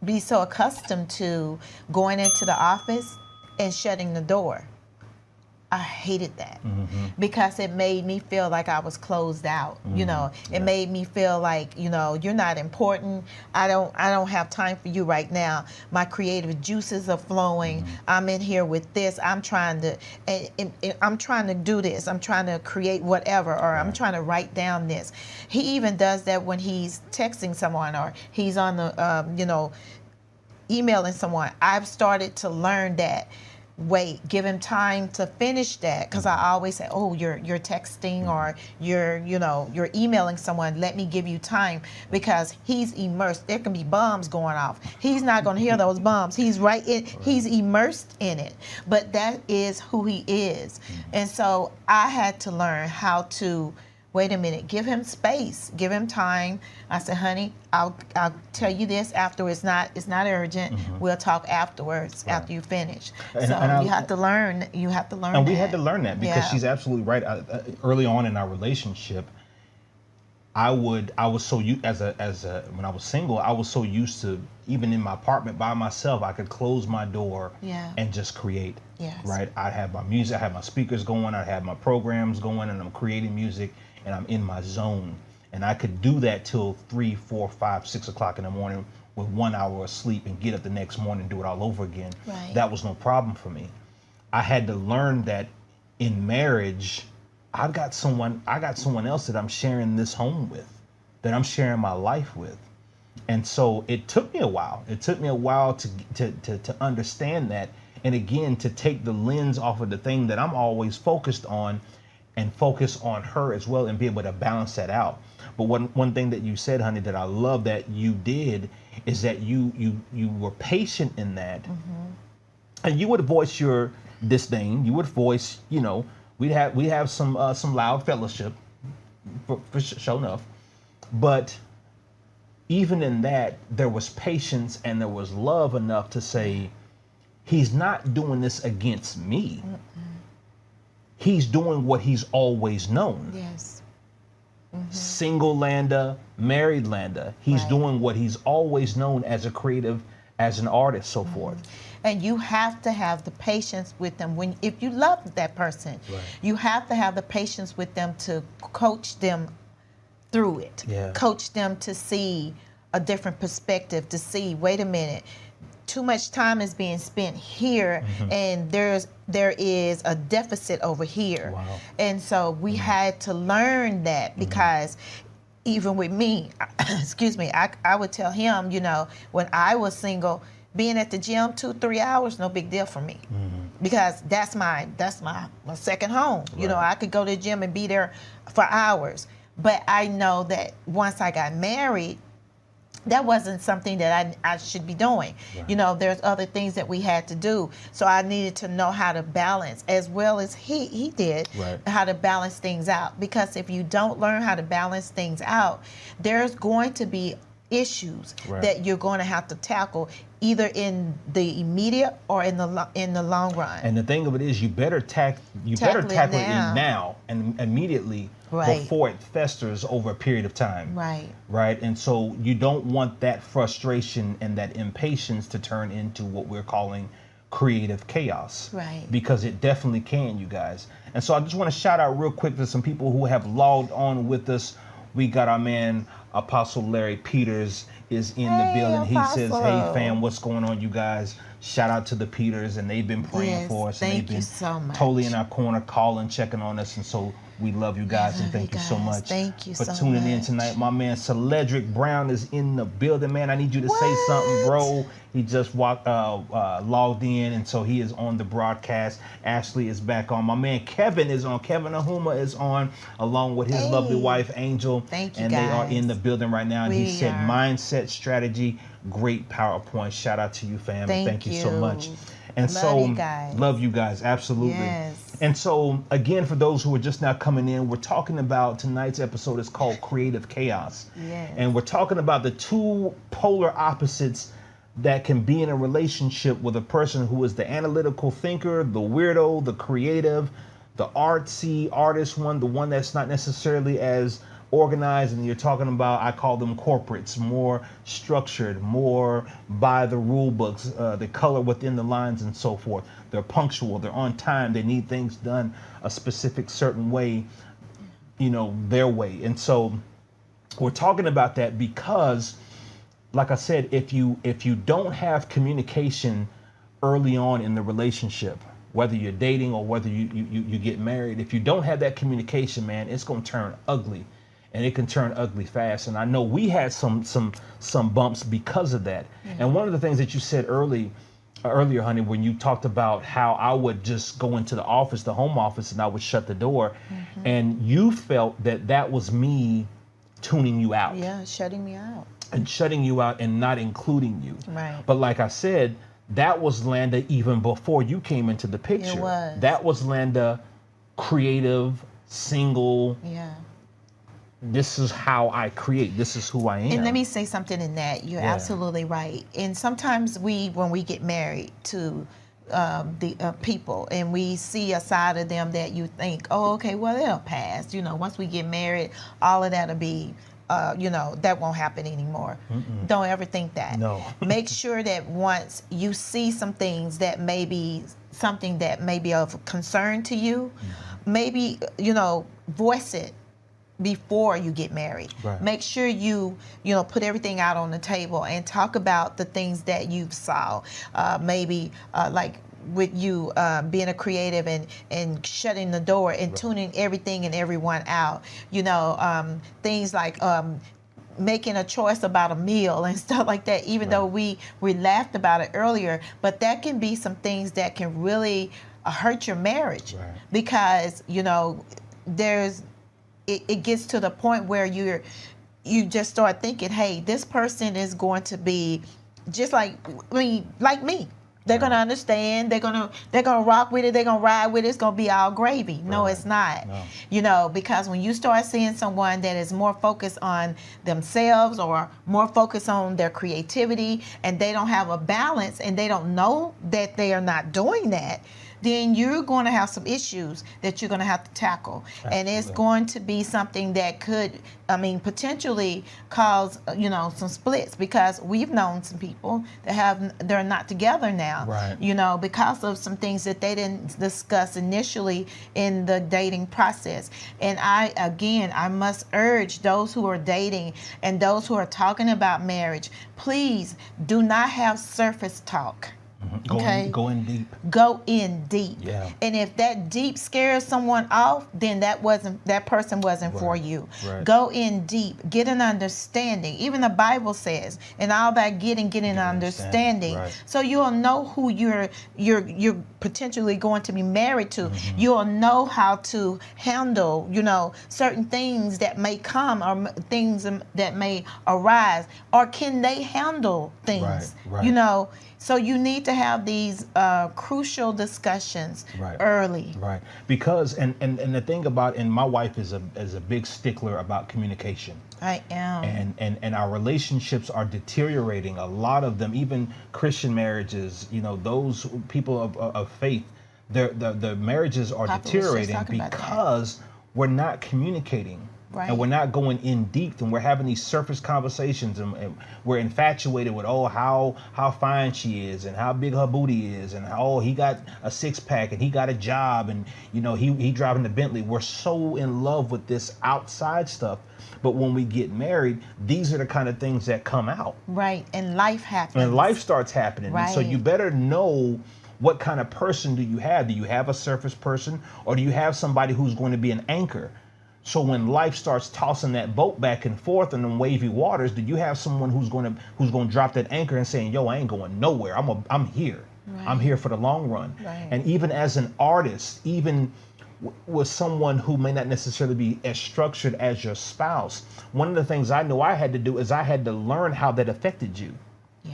be so accustomed to going into the office and shutting the door. I hated that because it made me feel like I was closed out. It made me feel like, you're not important. I don't have time for you right now. My creative juices are flowing. I'm in here with this. I'm trying to do this. I'm trying to create whatever, or I'm trying to write down this. He even does that when he's texting someone or he's on the, emailing someone. I've started to learn that. Wait, give him time to finish that, because I always say, oh, you're texting or you're emailing someone. Let me give you time, because he's immersed. There can be bombs going off. He's not going to hear those bombs. He's he's immersed in it. But that is who he is. And so I had to learn how to wait a minute, give him space, give him time. I said, honey, I'll tell you this after. It's not urgent. We'll talk afterwards, after you finish. And you have to learn. You have to learn. And that. we had to learn that because she's absolutely right. Early on in our relationship, when I was single, I was so used to, even in my apartment by myself, I could close my door and just create. Yes. Right. I have my music, I have my speakers going, I have my programs going, and I'm creating music, and I'm in my zone. And I could do that till 3, 4, 5, 6 o'clock in the morning with 1 hour of sleep and get up the next morning and do it all over again. Right. That was no problem for me. I had to learn that in marriage, I got someone else that I'm sharing this home with, that I'm sharing my life with. And so it took me a while. It took me a while to understand that. And again, to take the lens off of the thing that I'm always focused on and focus on her as well and be able to balance that out. But one thing that you said, honey, that I love that you did is that you were patient in that. And you would voice your disdain. You would voice, we have some loud fellowship for sure enough. But even in that, there was patience and there was love enough to say, he's not doing this against me. He's doing what he's always known. Yes. Single Landa, married Landa. He's doing what he's always known as a creative, as an artist, so forth. And you have to have the patience with them. If you love that person, you have to have the patience with them to coach them through it. Coach them to see a different perspective, to see, wait a minute, too much time is being spent here, and there is a deficit over here. Wow. And so we had to learn that, because even with me, excuse me, I would tell him, when I was single, being at the gym 2-3 hours, no big deal for me, because that's my second home. I could go to the gym and be there for hours. But I know that once I got married, that wasn't something that I should be doing. There's other things that we had to do. So I needed to know how to balance, as well as he did, how to balance things out. Because if you don't learn how to balance things out, there's going to be issues that you're going to have to tackle, either in the immediate or in the long run. And the thing of it is, you better tackle it now and immediately, before it festers over a period of time. Right. And so you don't want that frustration and that impatience to turn into what we're calling creative chaos. Because it definitely can, you guys. And so I just want to shout out real quick to some people who have logged on with us. We got our man Apostle Larry Peters is in the building. He says, hey fam, what's going on, you guys? Shout out to the Peters, and they've been praying for us. Thank you been so much. Totally in our corner, calling, checking on us. And so we love you guys, and thank you so much for tuning in tonight. My man Cedric Brown is in the building. Man, I need you to say something, bro. He just logged in, and so he is on the broadcast. Ashley is back on. My man Kevin is on. Kevin Ahuma is on, along with his lovely wife Angel. Thank you, and guys. They are in the building right now. And he said, mindset strategy, great PowerPoint. Shout out to you, fam. Thank you so much. And love you guys, absolutely. Yes. And so, again, for those who are just now coming in, we're talking about, tonight's episode is called Creative Chaos. And we're talking about the two polar opposites that can be in a relationship with a person who is the analytical thinker, the weirdo, the creative, the artsy artist one, the one that's not necessarily as organized. And you're talking about, I call them corporates, more structured, more by the rule books, the color within the lines and so forth. They're punctual, they're on time, they need things done a specific certain way, their way. And so we're talking about that because, like I said, if you don't have communication early on in the relationship, whether you're dating or whether you get married, if you don't have that communication, man, it's going to turn ugly. And it can turn ugly fast. And I know we had some bumps because of that. And one of the things that you said earlier, honey, when you talked about how I would just go into the office, the home office, and I would shut the door, and you felt that was me tuning you out. Yeah, shutting me out. And shutting you out and not including you. Right. But like I said, that was Landa even before you came into the picture. It was. That was Landa, creative, single. Yeah. this is how I create. This is who I am. And let me say something in that. You're absolutely right. And sometimes when we get married to the people, and we see a side of them that you think, oh, okay, well, it'll pass. Once we get married, all of that'll be, that won't happen anymore. Mm-mm. Don't ever think that. No. Make sure that once you see some things that may be something that may be of concern to you, maybe, voice it before you get married. Right. Make sure you put everything out on the table and talk about the things that you've saw. Maybe like with you being a creative and shutting the door and tuning everything and everyone out. Things like making a choice about a meal and stuff like that, even though we laughed about it earlier, but that can be some things that can really hurt your marriage, because it gets to the point where you just start thinking, hey, this person is going to be just like me. They're gonna understand. They're gonna rock with it. They're gonna ride with it. It's gonna be all gravy. No, it's not. No. Because when you start seeing someone that is more focused on themselves or more focused on their creativity, and they don't have a balance, and they don't know that they are not doing that, then you're going to have some issues that you're going to have to tackle. Absolutely. And it's going to be something that could, potentially cause, some splits, because we've known some people that they're not together now, because of some things that they didn't discuss initially in the dating process. And I must urge those who are dating and those who are talking about marriage, please do not have surface talk. Go in deep. Go in deep. Yeah. And if that deep scares someone off, then that person wasn't for you. Right. Go in deep. Get an understanding. Even the Bible says, and all that getting an understanding. Right. So you'll know who you're potentially going to be married to. Mm-hmm. You'll know how to handle, certain things that may come, or things that may arise, or can they handle things? Right. So you need to have these crucial discussions early. Right. Because and the thing about, and my wife is a big stickler about communication. I am. And our relationships are deteriorating. A lot of them, even Christian marriages, those people of faith, their marriages are deteriorating because we're not communicating. Right. And we're not going in deep, and we're having these surface conversations, and we're infatuated with, how fine she is, and how big her booty is, and how he got a six-pack, and he got a job, and he driving the Bentley. We're so in love with this outside stuff, but when we get married, these are the kind of things that come out. Right, and life happens. And life starts happening. Right. And so you better know, what kind of person do you have? Do you have a surface person, or do you have somebody who's going to be an anchor? So when life starts tossing that boat back and forth in them wavy waters, do you have someone who's going to drop that anchor and saying, yo, I ain't going nowhere. I'm here. Right. I'm here for the long run. Right. And even as an artist, even with someone who may not necessarily be as structured as your spouse, one of the things I know I had to do is I had to learn how that affected you. Yeah.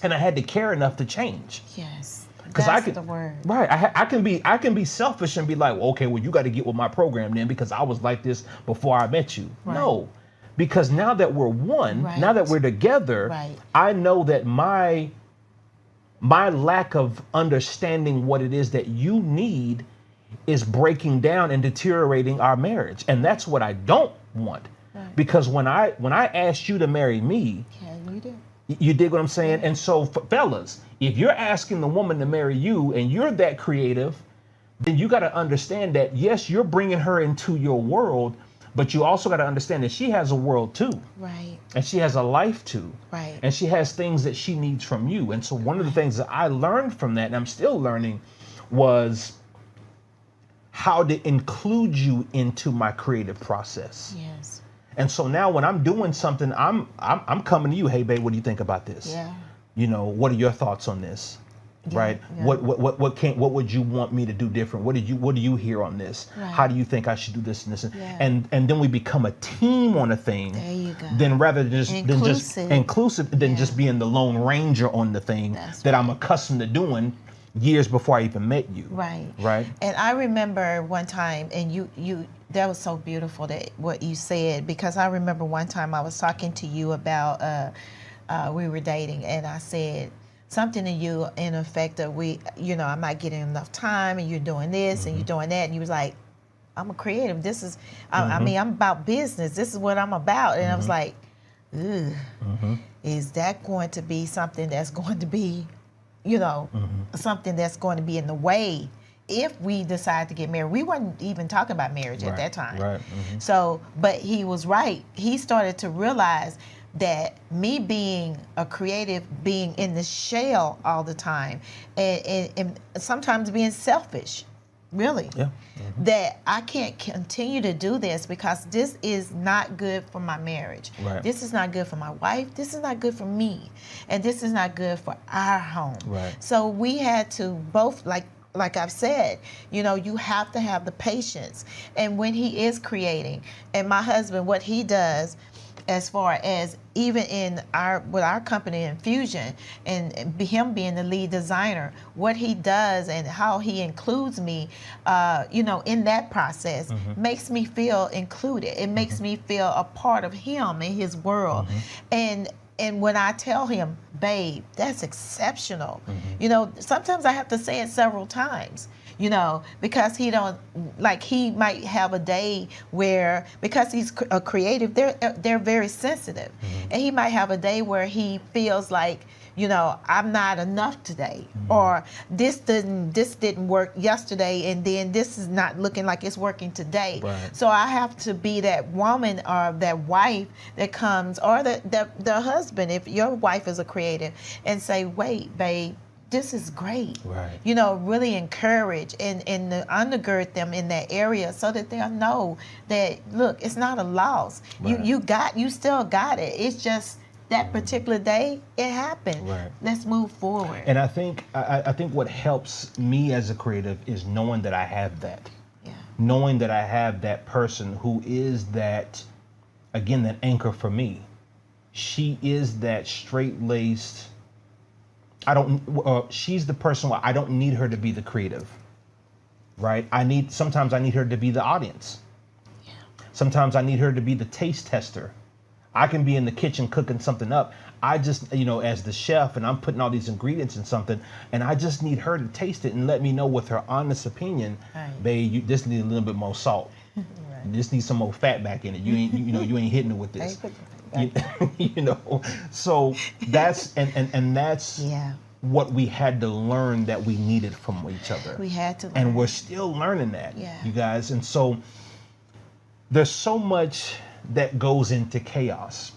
And I had to care enough to change. Yes. That's the word. Right. I can be selfish and be like, well, okay, well, you got to get with my program then, because I was like this before I met you. Right. No, because now that we're one, now that we're together, I know that my lack of understanding what it is that you need is breaking down and deteriorating our marriage. And that's what I don't want. Right. Because when I asked you to marry me, you did. You dig what I'm saying? And so, fellas, if you're asking the woman to marry you and you're that creative, then you got to understand that, yes, you're bringing her into your world, but you also got to understand that she has a world too. Right. And she has a life too. Right. And she has things that she needs from you. And so one of the things that I learned from that, and I'm still learning, was how to include you into my creative process. Yes. And so now when I'm doing something, I'm coming to you. Hey, babe, what do you think about this? Yeah. What are your thoughts on this? Yeah, right? Yeah. What would you want me to do different? What do you hear on this? Right. How do you think I should do this and this? Yeah. And then we become a team on a thing. There you go. Then rather than just inclusive than just being the Lone Ranger on the thing that I'm accustomed to doing. years before I even met you. Right. Right. And I remember one time, and you that was so beautiful that what you said, because I remember one time I was talking to you about we were dating, and I said something to you in effect of I'm not getting enough time, and you're doing this and you're doing that, and you was like, I'm a creative. This is, I mean, I'm about business. This is what I'm about. And I was like, ugh, is that going to be something that's going to be, something that's going to be in the way if we decide to get married? We weren't even talking about marriage at that time. Right. So, but he was right. He started to realize that me being a creative, being in the shell all the time, and sometimes being selfish, really, that I can't continue to do this because this is not good for my marriage. Right. This is not good for my wife. This is not good for me. And this is not good for our home. Right. So we had to both, like I've said, you have to have the patience. And when he is creating, and my husband, what he does, as far as even with our company Infusion, and him being the lead designer, what he does and how he includes me, in that process makes me feel included. It makes me feel a part of him in his world. And when I tell him, babe, that's exceptional, sometimes I have to say it several times. Because he might have a day where, because he's a creative, they're very sensitive, and he might have a day where he feels like, I'm not enough today, or this didn't work yesterday, and then this is not looking like it's working today. Right. So I have to be that woman or that wife that comes, or the husband, if your wife is a creative, and say, wait, babe, this is great. Right. Really encourage and undergird them in that area so that they'll know that, look, it's not a loss. Right. You still got it. It's just that particular day, it happened. Right. Let's move forward. And I think what helps me as a creative is knowing that I have that. Yeah. Knowing that I have that person who is that, again, that anchor for me. She is that straight-laced. She's the person where I don't need her to be the creative, right? Sometimes I need her to be the audience. Yeah. Sometimes I need her to be the taste tester. I can be in the kitchen cooking something up. I just, as the chef, and I'm putting all these ingredients in something, and I just need her to taste it and let me know with her honest opinion, right, babe, you just need a little bit more salt. Right. You just need some more fat back in it. You ain't, you ain't hitting it with this. So that's and that's what we had to learn that we needed from each other. We had to learn. And we're still learning that, Yeah. you guys. And so there's so much that goes into chaos,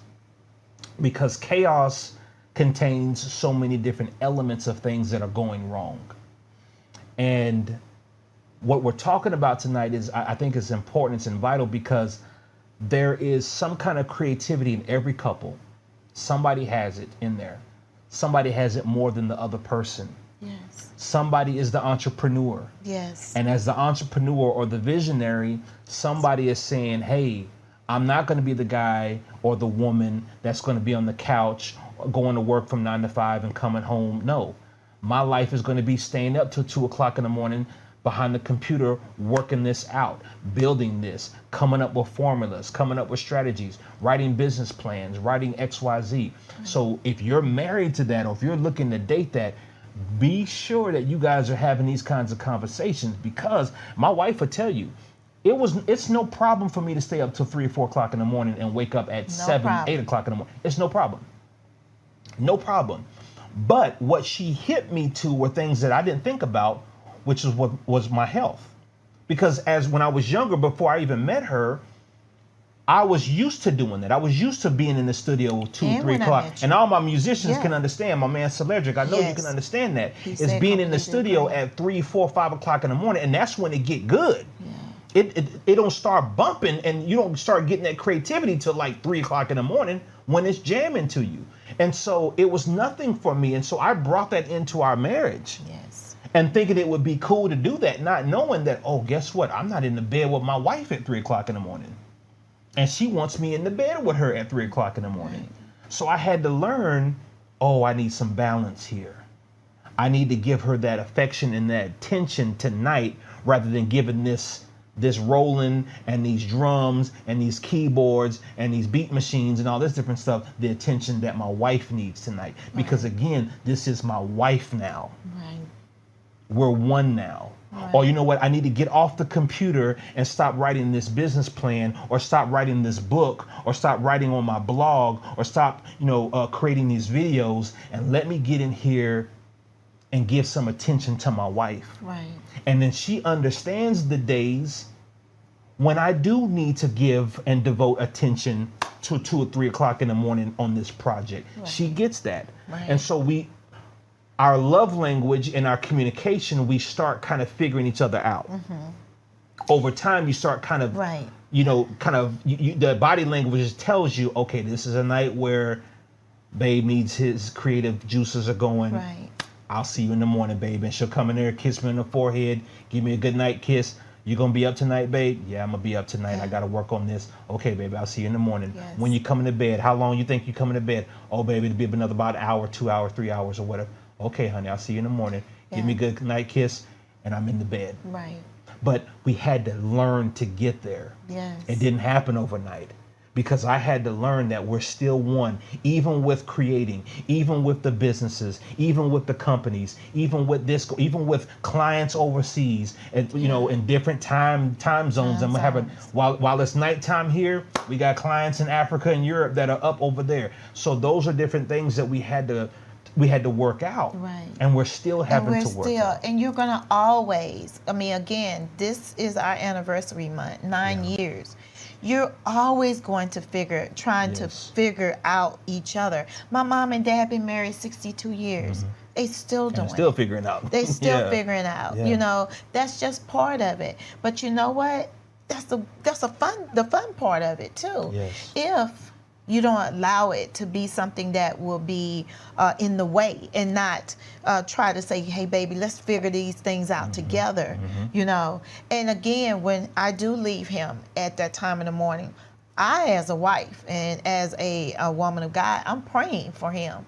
because chaos contains so many different elements of things that are going wrong. And what we're talking about tonight is, I think, is important and vital, because there is some kind of creativity in every couple. Somebody has it in there. Somebody has it more than the other person. Yes. Somebody is the entrepreneur. Yes. And as the entrepreneur or the visionary, somebody is saying, hey, I'm not going to be the guy or the woman that's going to be on the couch going to work from 9 to 5 and coming home. No, my life is going to be staying up till 2 o'clock in the morning behind the computer, working this out, building this, coming up with formulas, coming up with strategies, writing business plans, writing XYZ. So if you're married to that, or if you're looking to date that, be sure that you guys are having these kinds of conversations, because my wife will tell you, it's no problem for me to stay up till 3 or 4 o'clock in the morning and wake up at 8 o'clock in the morning. It's no problem. No problem. But what she hit me to were things that I didn't think about, which is what was my health. Because when I was younger, before I even met her, I was used to doing that. I was used to being in the studio 2, 3 o'clock. And all my musicians can understand. My man Cedric, I know you can understand that. It's being in the studio at 3, 4, 5 o'clock in the morning, and that's when it get good. Yeah. It don't start bumping, and you don't start getting that creativity till like 3 o'clock in the morning when it's jamming to you. And so it was nothing for me. And so I brought that into our marriage. Yes. And thinking it would be cool to do that, not knowing that, oh, guess what? I'm not in the bed with my wife at 3 o'clock in the morning. And she wants me in the bed with her at 3 o'clock in the morning. Right. So I had to learn, oh, I need some balance here. I need to give her that affection and that attention tonight rather than giving this rolling and these drums and these keyboards and these beat machines and all this different stuff, the attention that my wife needs tonight. Because again, this is my wife now. Right. We're one now. Right. Or you know what? I need to get off the computer and stop writing this business plan, or stop writing this book, or stop writing on my blog, or stop, creating these videos, and let me get in here and give some attention to my wife. Right. And then she understands the days when I do need to give and devote attention to 2 or 3 o'clock in the morning on this project. Right. She gets that. Right. And so our love language and our communication, we start kind of figuring each other out. Over time, you start kind of, Right. The body language tells you, okay, this is a night where babe needs his creative juices are going. Right. I'll see you in the morning, babe. And she'll come in there, kiss me on the forehead, give me a good night kiss. You gonna be up tonight, babe? Yeah, I'm gonna be up tonight. I gotta work on this. Okay, baby, I'll see you in the morning. Yes. When you coming to bed, how long you think you coming to bed? Oh, baby, it'll be another about an hour, 2 hours, 3 hours, or whatever. Okay, honey, I'll see you in the morning. Give me a good night kiss, and I'm in the bed. Right. But we had to learn to get there. Yes. It didn't happen overnight. Because I had to learn that we're still one, even with creating, even with the businesses, even with the companies, even with clients overseas, and in different time zones. I'm having while it's nighttime here, we got clients in Africa and Europe that are up over there. So those are different things that we had to work out. Right. And we're still having to work out. And you're gonna always. Again, this is our anniversary month, 9 years. You're always going to trying to figure out each other. My mom and dad been married 62 years. They still doing still figuring out. They still figuring out. Yeah. That's just part of it. But you know what? That's the fun part of it too. Yes. If you don't allow it to be something that will be in the way, and not try to say, hey, baby, let's figure these things out together, And again, when I do leave him at that time in the morning, I, as a wife and as a woman of God, I'm praying for him.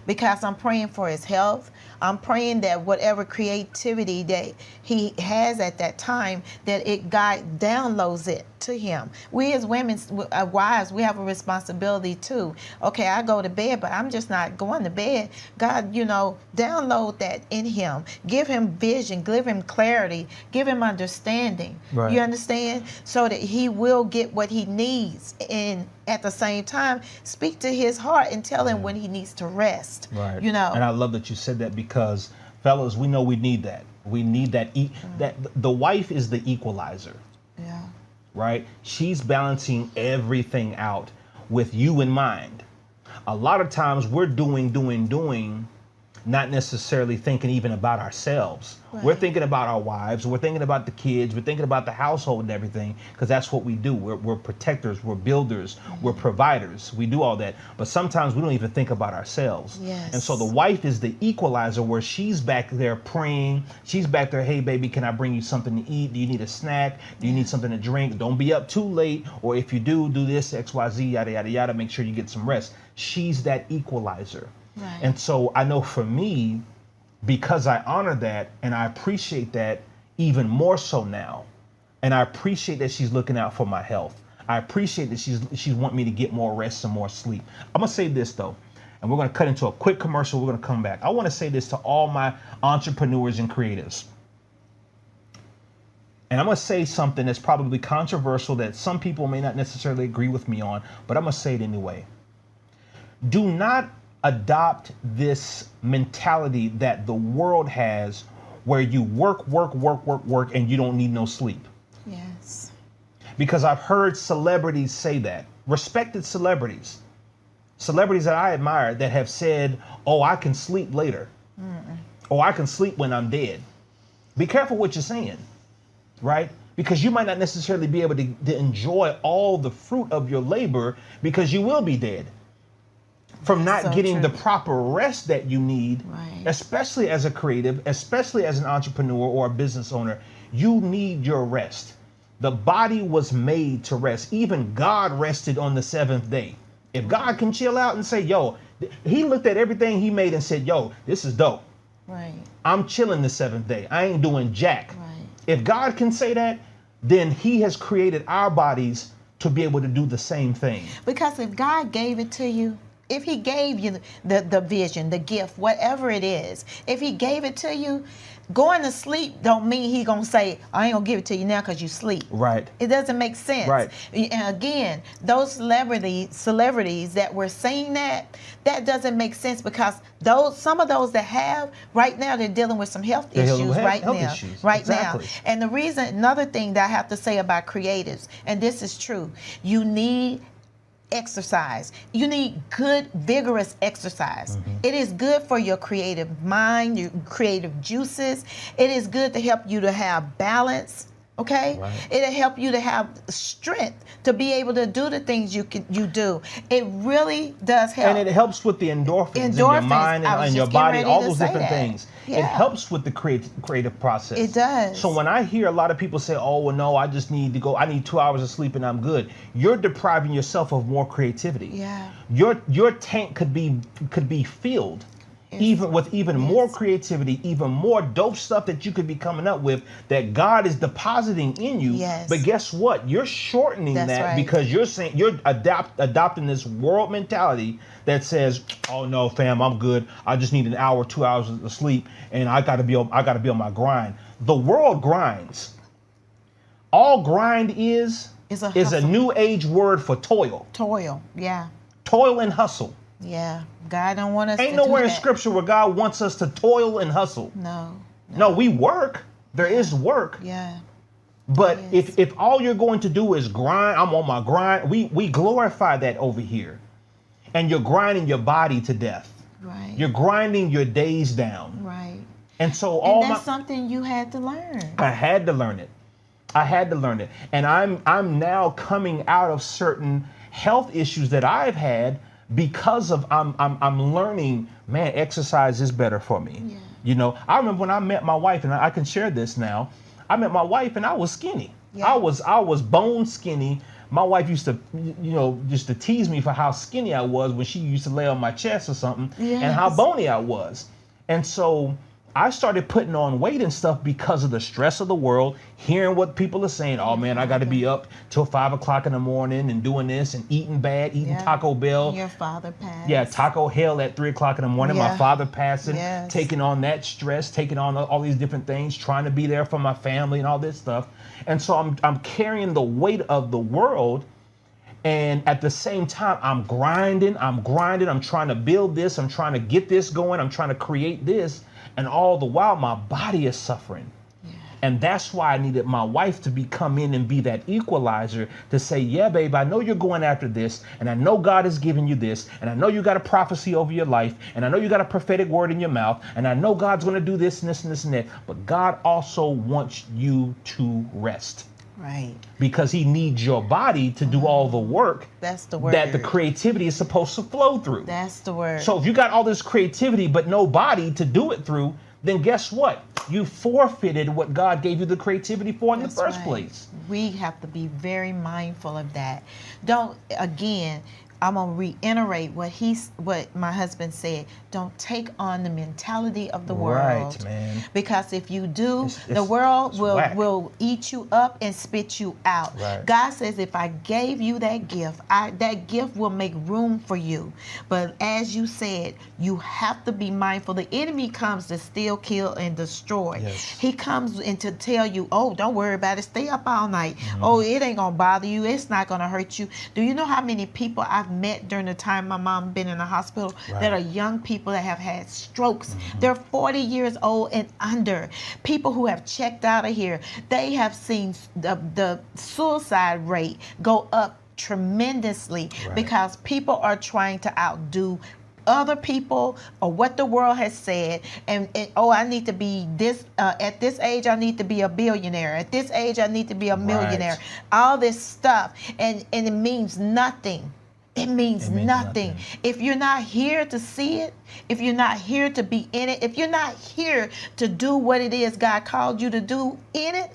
Because I'm praying for his health. I'm praying that whatever creativity that he has at that time, that God downloads it to him. We as women, wives, we have a responsibility too. Okay, I go to bed, but I'm just not going to bed. God, download that in him. Give him vision, give him clarity, give him understanding. Right. You understand? So that he will get what he needs, and at the same time, speak to his heart and tell him when he needs to rest. Right. And I love that you said that, because fellas, we know we need that. We need that. That the wife is the equalizer. Yeah. Right? She's balancing everything out with you in mind. A lot of times we're doing, not necessarily thinking even about ourselves. Right. We're thinking about our wives, we're thinking about the kids, we're thinking about the household and everything, because that's what we do. We're protectors, we're builders, we're providers. We do all that. But sometimes we don't even think about ourselves. Yes. And so the wife is the equalizer, where she's back there praying. She's back there, hey, baby, can I bring you something to eat? Do you need a snack? Do you need something to drink? Don't be up too late. Or if you do this, X, Y, Z, yada, yada, yada. Make sure you get some rest. She's that equalizer. Right. And so I know for me, because I honor that and I appreciate that even more so now, and I appreciate that she's looking out for my health. I appreciate that she's wanting me to get more rest and more sleep. I'm gonna say this though, and we're gonna cut into a quick commercial. We're gonna come back. I want to say this to all my entrepreneurs and creatives. And I'm gonna say something that's probably controversial, that some people may not necessarily agree with me on, but I'm gonna say it anyway. Do not adopt this mentality that the world has, where you work, and you don't need no sleep. Yes. Because I've heard celebrities say that, respected celebrities that I admire, that have said, oh, I can sleep later. Oh, I can sleep when I'm dead. Be careful what you're saying, right? Because you might not necessarily be able to enjoy all the fruit of your labor, because you will be dead from not getting the proper rest that you need, right. Especially as a creative, especially as an entrepreneur or a business owner. You need your rest. The body was made to rest. Even God rested on the 7th day. If God can chill out and say, yo, he looked at everything he made and said, yo, this is dope. Right. I'm chilling the seventh day. I ain't doing jack. Right. If God can say that, then he has created our bodies to be able to do the same thing. Because if God gave it to you, if he gave you the vision, the gift, whatever it is, if he gave it to you, going to sleep don't mean he gonna say, I ain't gonna give it to you now because you sleep. Right. It doesn't make sense. Right. And again, those celebrities that were saying that doesn't make sense, because some of those that have right now, they're dealing with some health issues right now. And the reason, another thing that I have to say about creatives, and this is true, you need exercise. You need good, vigorous exercise. Mm-hmm. It is good for your creative mind, your creative juices. It is good to help you to have balance. Okay, right. It'll help you to have strength to be able to do the things you do. It really does help, and it helps with the endorphins in your mind and your body, all those different things. Yeah. It helps with the creative process. It does. So when I hear a lot of people say, "Oh, well, no, I just need to go. I need 2 hours of sleep and I'm good," you're depriving yourself of more creativity. Yeah. Your tank could be filled. Even with more creativity, even more dope stuff that you could be coming up with that God is depositing in you. Yes. But guess what? You're shortening that because you're saying you're adopting this world mentality that says, "Oh no, fam, I'm good. I just need an hour, 2 hours of sleep, and I gotta be on my grind." The world grinds. All grind is a new age word for toil. Toil, yeah. Toil and hustle. Yeah, God don't want us Ain't nowhere in scripture where God wants us to toil and hustle. No, we work. There is work. Yeah. But if all you're going to do is grind, I'm on my grind, we glorify that over here. And you're grinding your body to death. Right. You're grinding your days down. Right. And so that's something you had to learn. I had to learn it. And I'm now coming out of certain health issues that I've had because of I'm learning, man, exercise is better for me. Yeah. You know, I remember when I met my wife, and I can share this now. I met my wife and I was skinny. Yeah. I was bone skinny. My wife used to, just to tease me for how skinny I was when she used to lay on my chest or something, and how bony I was. And so I started putting on weight and stuff because of the stress of the world, hearing what people are saying. Oh man, I got to be up till 5 o'clock in the morning and doing this and eating bad, eating Taco Bell. Your father passed. Yeah, Taco Hell at 3 o'clock in the morning. My father passing, taking on that stress, taking on all these different things, trying to be there for my family and all this stuff. And so I'm carrying the weight of the world. And at the same time, I'm grinding. I'm trying to build this. I'm trying to get this going. I'm trying to create this. And all the while, my body is suffering. Yeah. And that's why I needed my wife to come in and be that equalizer to say, yeah, babe, I know you're going after this. And I know God has given you this. And I know you got a prophecy over your life. And I know you got a prophetic word in your mouth. And I know God's going to do this and this and this and that. But God also wants you to rest. Right. Because he needs your body to do all the work. That's the word. That the creativity is supposed to flow through. That's the word. So if you got all this creativity but no body to do it through, then guess what? You forfeited what God gave you the creativity for in the first place. We have to be very mindful of that. I'm gonna reiterate what my husband said. Don't take on the mentality of the world. Right, man. Because if you do, the world will eat you up and spit you out. Right. God says, if I gave you that gift, that gift will make room for you. But as you said, you have to be mindful. The enemy comes to steal, kill, and destroy. Yes. He comes in to tell you, oh, don't worry about it. Stay up all night. Mm-hmm. Oh, it ain't gonna bother you. It's not gonna hurt you. Do you know how many people I've met during the time my mom been in the hospital that are young people that have had strokes? Mm-hmm. They're 40 years old and under. People who have checked out of here. They have seen the suicide rate go up tremendously because people are trying to outdo other people or what the world has said, and I need to be this at this age, I need to be a billionaire, at this age I need to be a millionaire, all this stuff, and it means nothing. It means nothing. If you're not here to see it, if you're not here to be in it, if you're not here to do what it is God called you to do in it,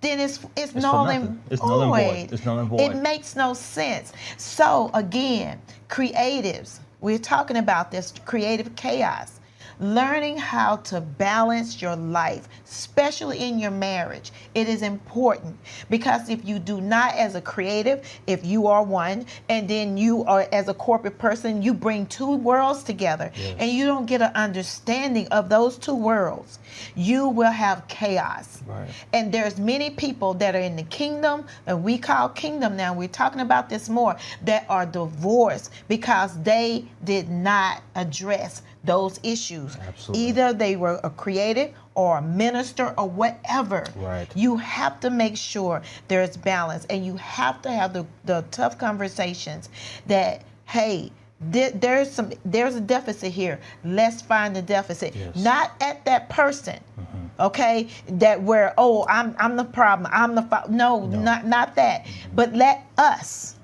then it's null and void. It's null and void. It makes no sense. So again, creatives, we're talking about this creative chaos. Learning how to balance your life, especially in your marriage, it is important, because if you do not, as a creative, if you are one, and then you are as a corporate person, you bring two worlds together, and you don't get an understanding of those two worlds, you will have chaos. Right. And there's many people that are in the kingdom, and we call kingdom now, we're talking about this more, that are divorced because they did not address those issues. Absolutely. Either they were a creative or a minister or whatever. Right. You have to make sure there's balance, and you have to have the tough conversations that, hey, there's a deficit here. Let's find the deficit. Yes. Not at that person. Okay, that where, oh, I'm the problem. I'm the no, not that. But let us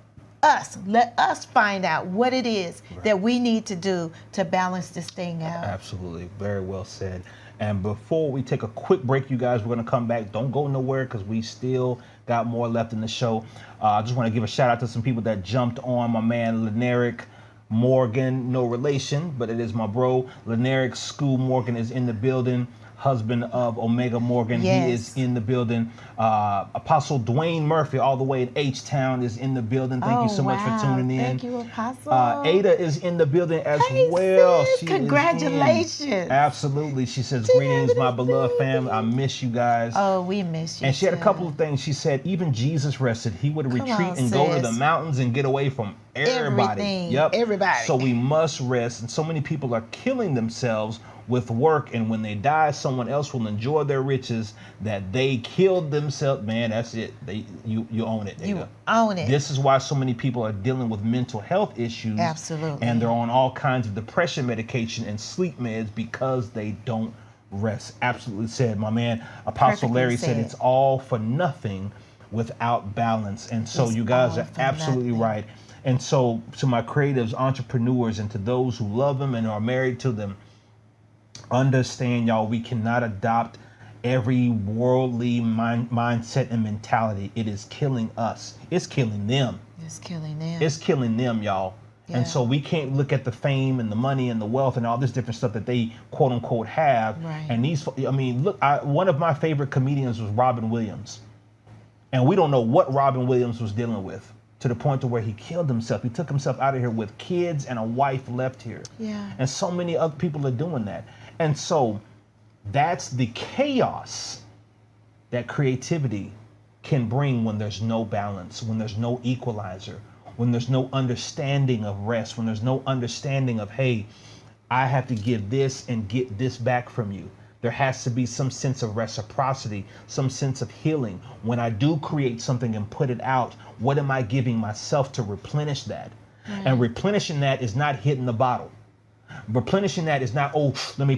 find out what it is that we need to do to balance this thing out. Absolutely. Very well said. And before we take a quick break, you guys, we're going to come back. Don't go nowhere, because we still got more left in the show. I just want to give a shout out to some people that jumped on. My man, Leneric Morgan, no relation, but it is my bro. Leneric School Morgan is in the building. Husband of Omega Morgan. Yes. He is in the building. Apostle Dwayne Murphy, all the way in H-Town, is in the building. Thank you so much for tuning in. Thank you, Apostle. Ada is in the building as Hey, well. sis, She congratulations. is in. Absolutely. She says, greetings, my beloved family. I miss you guys. Oh, we miss you. And she had a too. couple of things. She said even Jesus rested. He would retreat on, and go to the sis. mountains and get away from everybody. Everything. Yep. Everybody. So we must rest. And so many people are killing themselves with work, and when they die, someone else will enjoy their riches that they killed themselves. Man, that's it. You own it. You own it. This is why so many people are dealing with mental health issues. Absolutely. And they're on all kinds of depression medication and sleep meds because they don't rest. Absolutely said. My man, Apostle Perfectly Larry said said. it's all for nothing without balance. And so It's you guys all are for absolutely nothing. right. And so to my creatives, entrepreneurs, and to those who love them and are married to them, understand, y'all, we cannot adopt every worldly mindset and mentality. It is killing us. It's killing them. It's killing them. It's killing them, y'all. Yeah. And so we can't look at the fame and the money and the wealth and all this different stuff that they quote unquote have. Right. And look, one of my favorite comedians was Robin Williams. And we don't know what Robin Williams was dealing with, to the point to where he killed himself. He took himself out of here with kids and a wife left here. Yeah. And so many other people are doing that. And so that's the chaos that creativity can bring when there's no balance, when there's no equalizer, when there's no understanding of rest, when there's no understanding of, hey, I have to give this and get this back from you. There has to be some sense of reciprocity, some sense of healing. When I do create something and put it out, what am I giving myself to replenish that? And replenishing that is not hitting the bottle. Replenishing that is not, oh, let me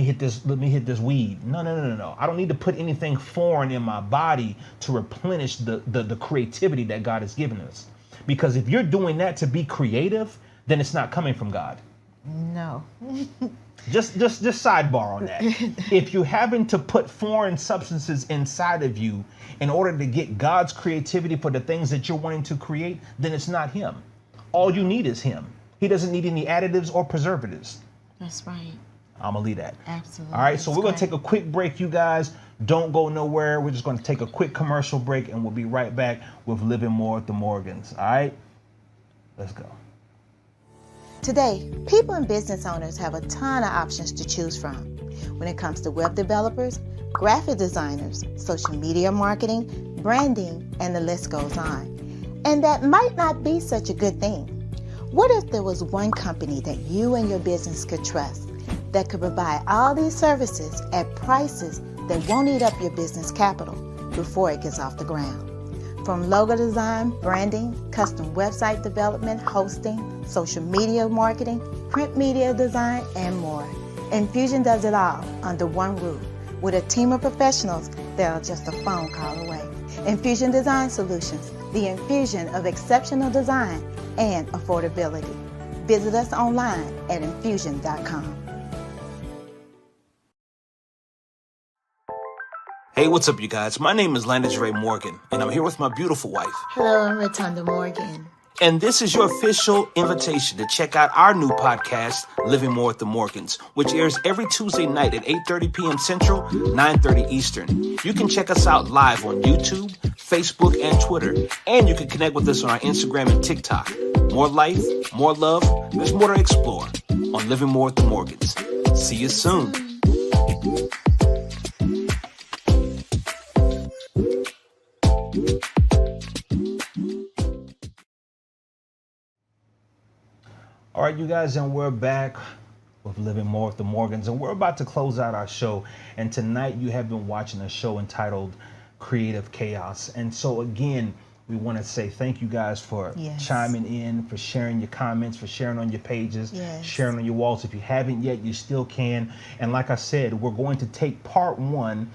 hit this weed. No. I don't need to put anything foreign in my body to replenish the creativity that God has given us. Because if you're doing that to be creative, then it's not coming from God. No. Just sidebar on that. If you're having to put foreign substances inside of you in order to get God's creativity for the things that you're wanting to create, then it's not him. All you need is him. He doesn't need any additives or preservatives. That's right. I'm going to leave that. Absolutely. All right, so we're going to take a quick break, you guys. Don't go nowhere. We're just going to take a quick commercial break, and we'll be right back with Living More with the Morgans. All right? Let's go. Today, people and business owners have a ton of options to choose from. When it comes to web developers, graphic designers, social media marketing, branding, and the list goes on. And that might not be such a good thing. What if there was one company that you and your business could trust that could provide all these services at prices that won't eat up your business capital before it gets off the ground? From logo design, branding, custom website development, hosting, social media marketing, print media design, and more. Infusion does it all under one roof with a team of professionals that are just a phone call away. Infusion Design Solutions, the infusion of exceptional design and affordability. Visit us online at infusion.com. Hey, what's up, you guys? My name is Landis Ray Morgan, and I'm here with my beautiful wife. Hello, I'm Rotunda Morgan. And this is your official invitation to check out our new podcast, Living More with the Morgans, which airs every Tuesday night at 8:30 p.m. Central, 9:30 Eastern. You can check us out live on YouTube, Facebook, and Twitter. And you can connect with us on our Instagram and TikTok. More life, more love, there's more to explore on Living More with the Morgans. See you soon. All right, you guys, and we're back with Living More with the Morgans, and we're about to close out our show. And tonight you have been watching a show entitled Creative Chaos. And so again, we want to say thank you guys for chiming in, for sharing your comments, for sharing on your pages, sharing on your walls. If you haven't yet, you still can. And like I said, we're going to take part one.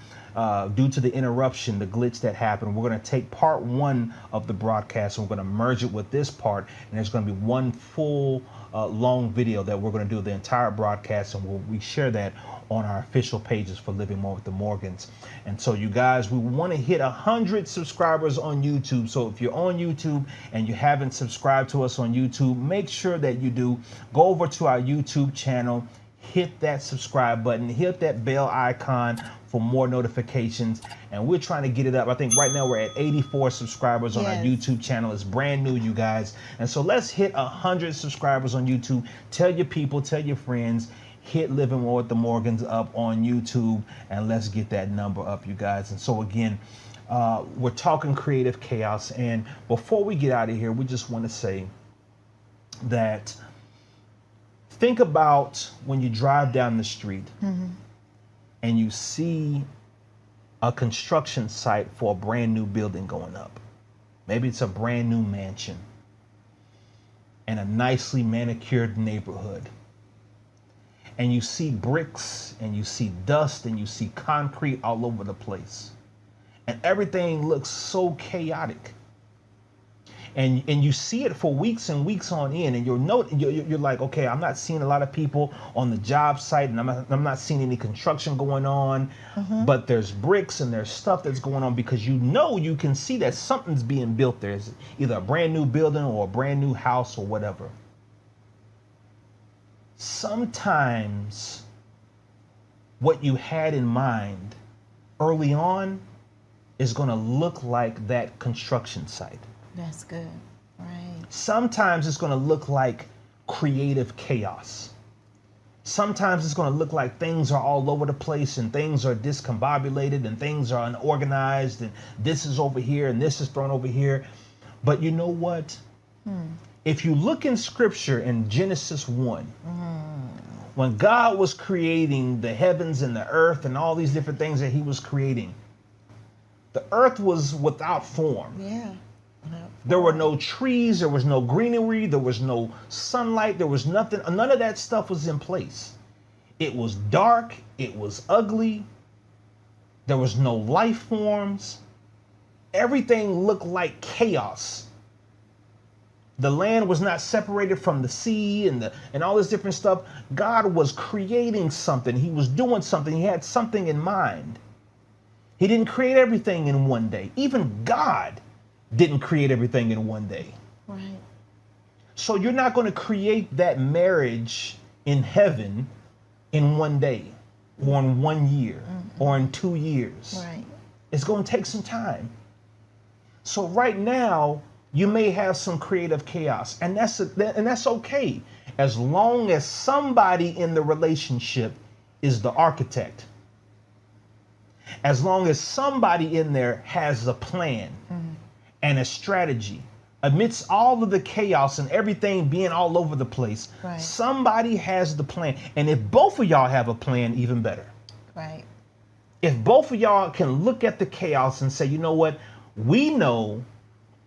Due to the interruption, the glitch that happened, we're going to take part one of the broadcast and we're going to merge it with this part, and there's going to be one full long video that we're going to do the entire broadcast, and we share that on our official pages for Living More with the Morgans. And so you guys, we want to hit 100 subscribers on YouTube. So if you're on YouTube and you haven't subscribed to us on YouTube, make sure that you do. Go over to our YouTube channel, hit that subscribe button, hit that bell icon for more notifications, and we're trying to get it up. I think right now we're at 84 subscribers on our YouTube channel. It's brand new, you guys. And so let's hit 100 subscribers on YouTube. Tell your people, tell your friends, hit Living More with the Morgans up on YouTube, and let's get that number up, you guys. And so again, we're talking creative chaos. And before we get out of here, we just want to say that think about when you drive down the street and you see a construction site for a brand new building going up. Maybe it's a brand new mansion in a nicely manicured neighborhood. And you see bricks and you see dust and you see concrete all over the place. And everything looks so chaotic. And you see it for weeks and weeks on end, and you're like, okay, I'm not seeing a lot of people on the job site, and I'm not seeing any construction going on, but there's bricks and there's stuff that's going on, because you can see that something's being built there. It's either a brand new building or a brand new house or whatever. Sometimes what you had in mind early on is going to look like that construction site. That's good. Right. Sometimes it's going to look like creative chaos. Sometimes it's going to look like things are all over the place and things are discombobulated and things are unorganized and this is over here and this is thrown over here. But you know what? If you look in scripture in Genesis 1, when God was creating the heavens and the earth and all these different things that he was creating, the earth was without form. Yeah. There were no trees, there was no greenery, there was no sunlight, there was nothing. None of that stuff was in place. It was dark, it was ugly, there was no life forms. Everything looked like chaos. The land was not separated from the sea and all this different stuff. God was creating something. He was doing something. He had something in mind. He didn't create everything in one day. Even God didn't create everything in one day. Right. So you're not going to create that marriage in heaven in one day or in 1 year or in 2 years. Right. It's going to take some time. So right now you may have some creative chaos, and that's okay, as long as somebody in the relationship is the architect. As long as somebody in there has a plan and a strategy, amidst all of the chaos and everything being all over the place, somebody has the plan. And if both of y'all have a plan, even better. Right. If both of y'all can look at the chaos and say, you know what, we know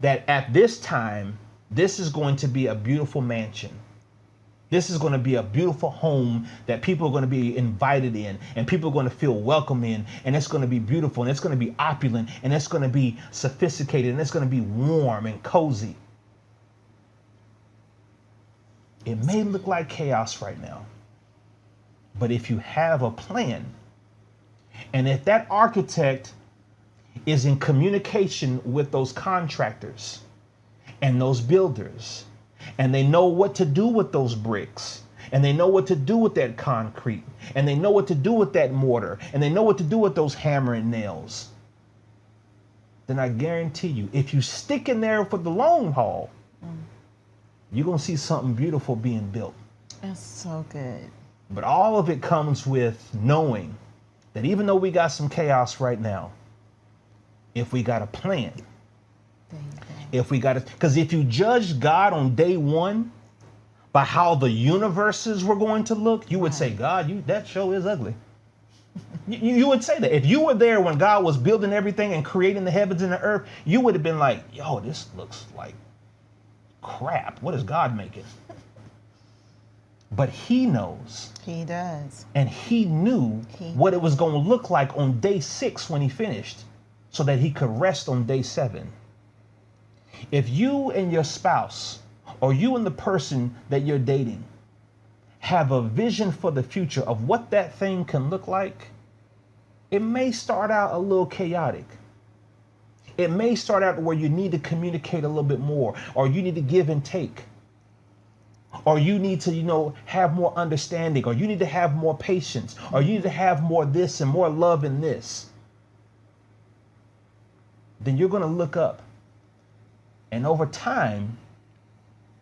that at this time, this is going to be a beautiful mansion. This is going to be a beautiful home that people are going to be invited in and people are going to feel welcome in, and it's going to be beautiful and it's going to be opulent and it's going to be sophisticated and it's going to be warm and cozy. It may look like chaos right now, but if you have a plan, and if that architect is in communication with those contractors, and those builders, and they know what to do with those bricks, and they know what to do with that concrete, and they know what to do with that mortar, and they know what to do with those hammer and nails, then I guarantee you, if you stick in there for the long haul, you're going to see something beautiful being built. That's so good. But all of it comes with knowing that even though we got some chaos right now, if we got a plan, if we got because if you judged God on day one by how the universes were going to look, you would say, God, that show is ugly. You would say that. If you were there when God was building everything and creating the heavens and the earth, you would have been like, yo, this looks like crap. What is God making? But he knows. He does. And he knew what it was going to look like on day 6 when he finished, so that he could rest on day 7. If you and your spouse, or you and the person that you're dating, have a vision for the future of what that thing can look like, it may start out a little chaotic. It may start out where you need to communicate a little bit more, or you need to give and take, or you need to, have more understanding, or you need to have more patience, or you need to have more this and more love in this. Then you're going to look up, and over time,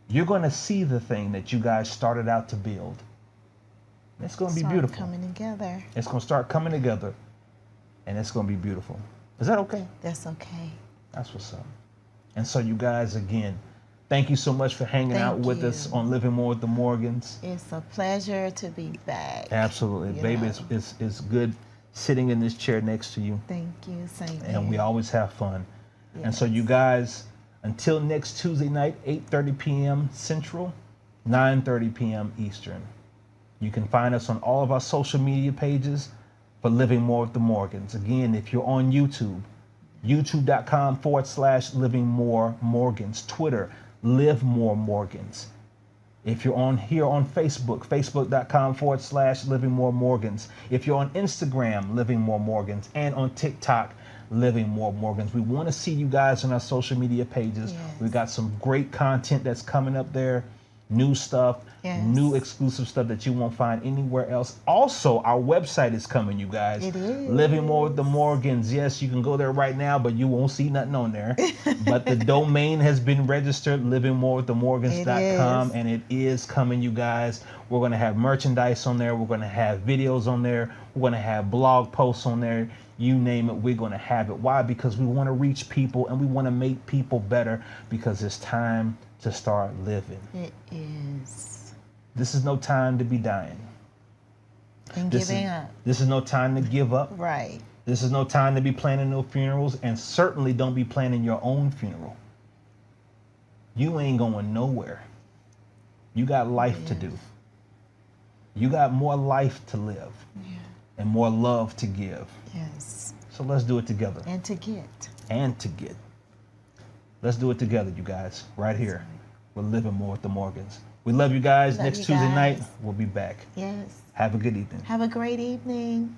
you're going to see the thing that you guys started out to build. It's going to be beautiful. Coming together. It's going to start coming together, and it's going to be beautiful. Is that okay? That's okay. That's what's up. And so you guys, again, thank you so much for hanging out with us on Living More with the Morgans. It's a pleasure to be back. Absolutely. Baby, it's good sitting in this chair next to you. Thank you. Same here. And we always have fun. Yes. And so you guys, until next Tuesday night, 8:30 p.m. Central, 9:30 p.m. Eastern. You can find us on all of our social media pages for Living More with the Morgans. Again, if you're on YouTube, youtube.com/Living More Morgans. Twitter, Live More Morgans. If you're on here on Facebook, facebook.com/Living More Morgans. If you're on Instagram, Living More Morgans. And on TikTok, Living More Morgans. We want to see you guys on our social media pages. Yes. We've got some great content that's coming up there. New stuff, new exclusive stuff that you won't find anywhere else. Also, our website is coming, you guys. It is. Living More with the Morgans. Yes, you can go there right now, but you won't see nothing on there. But the domain has been registered, livingmorewiththemorgans.com, and it is coming, you guys. We're going to have merchandise on there. We're going to have videos on there. We're going to have blog posts on there. You name it, we're going to have it. Why? Because we want to reach people and we want to make people better, because it's time to start living. It is. This is no time to be dying. And giving up. This is no time to give up. Right. This is no time to be planning no funerals, and certainly don't be planning your own funeral. You ain't going nowhere. You got life to do. You got more life to live and more love to give. Yes. So let's do it together. And to get. And to get. Let's do it together, you guys, right here. We're Living More with the Morgans. We love you guys. Next Tuesday night, we'll be back. Yes. Have a good evening. Have a great evening.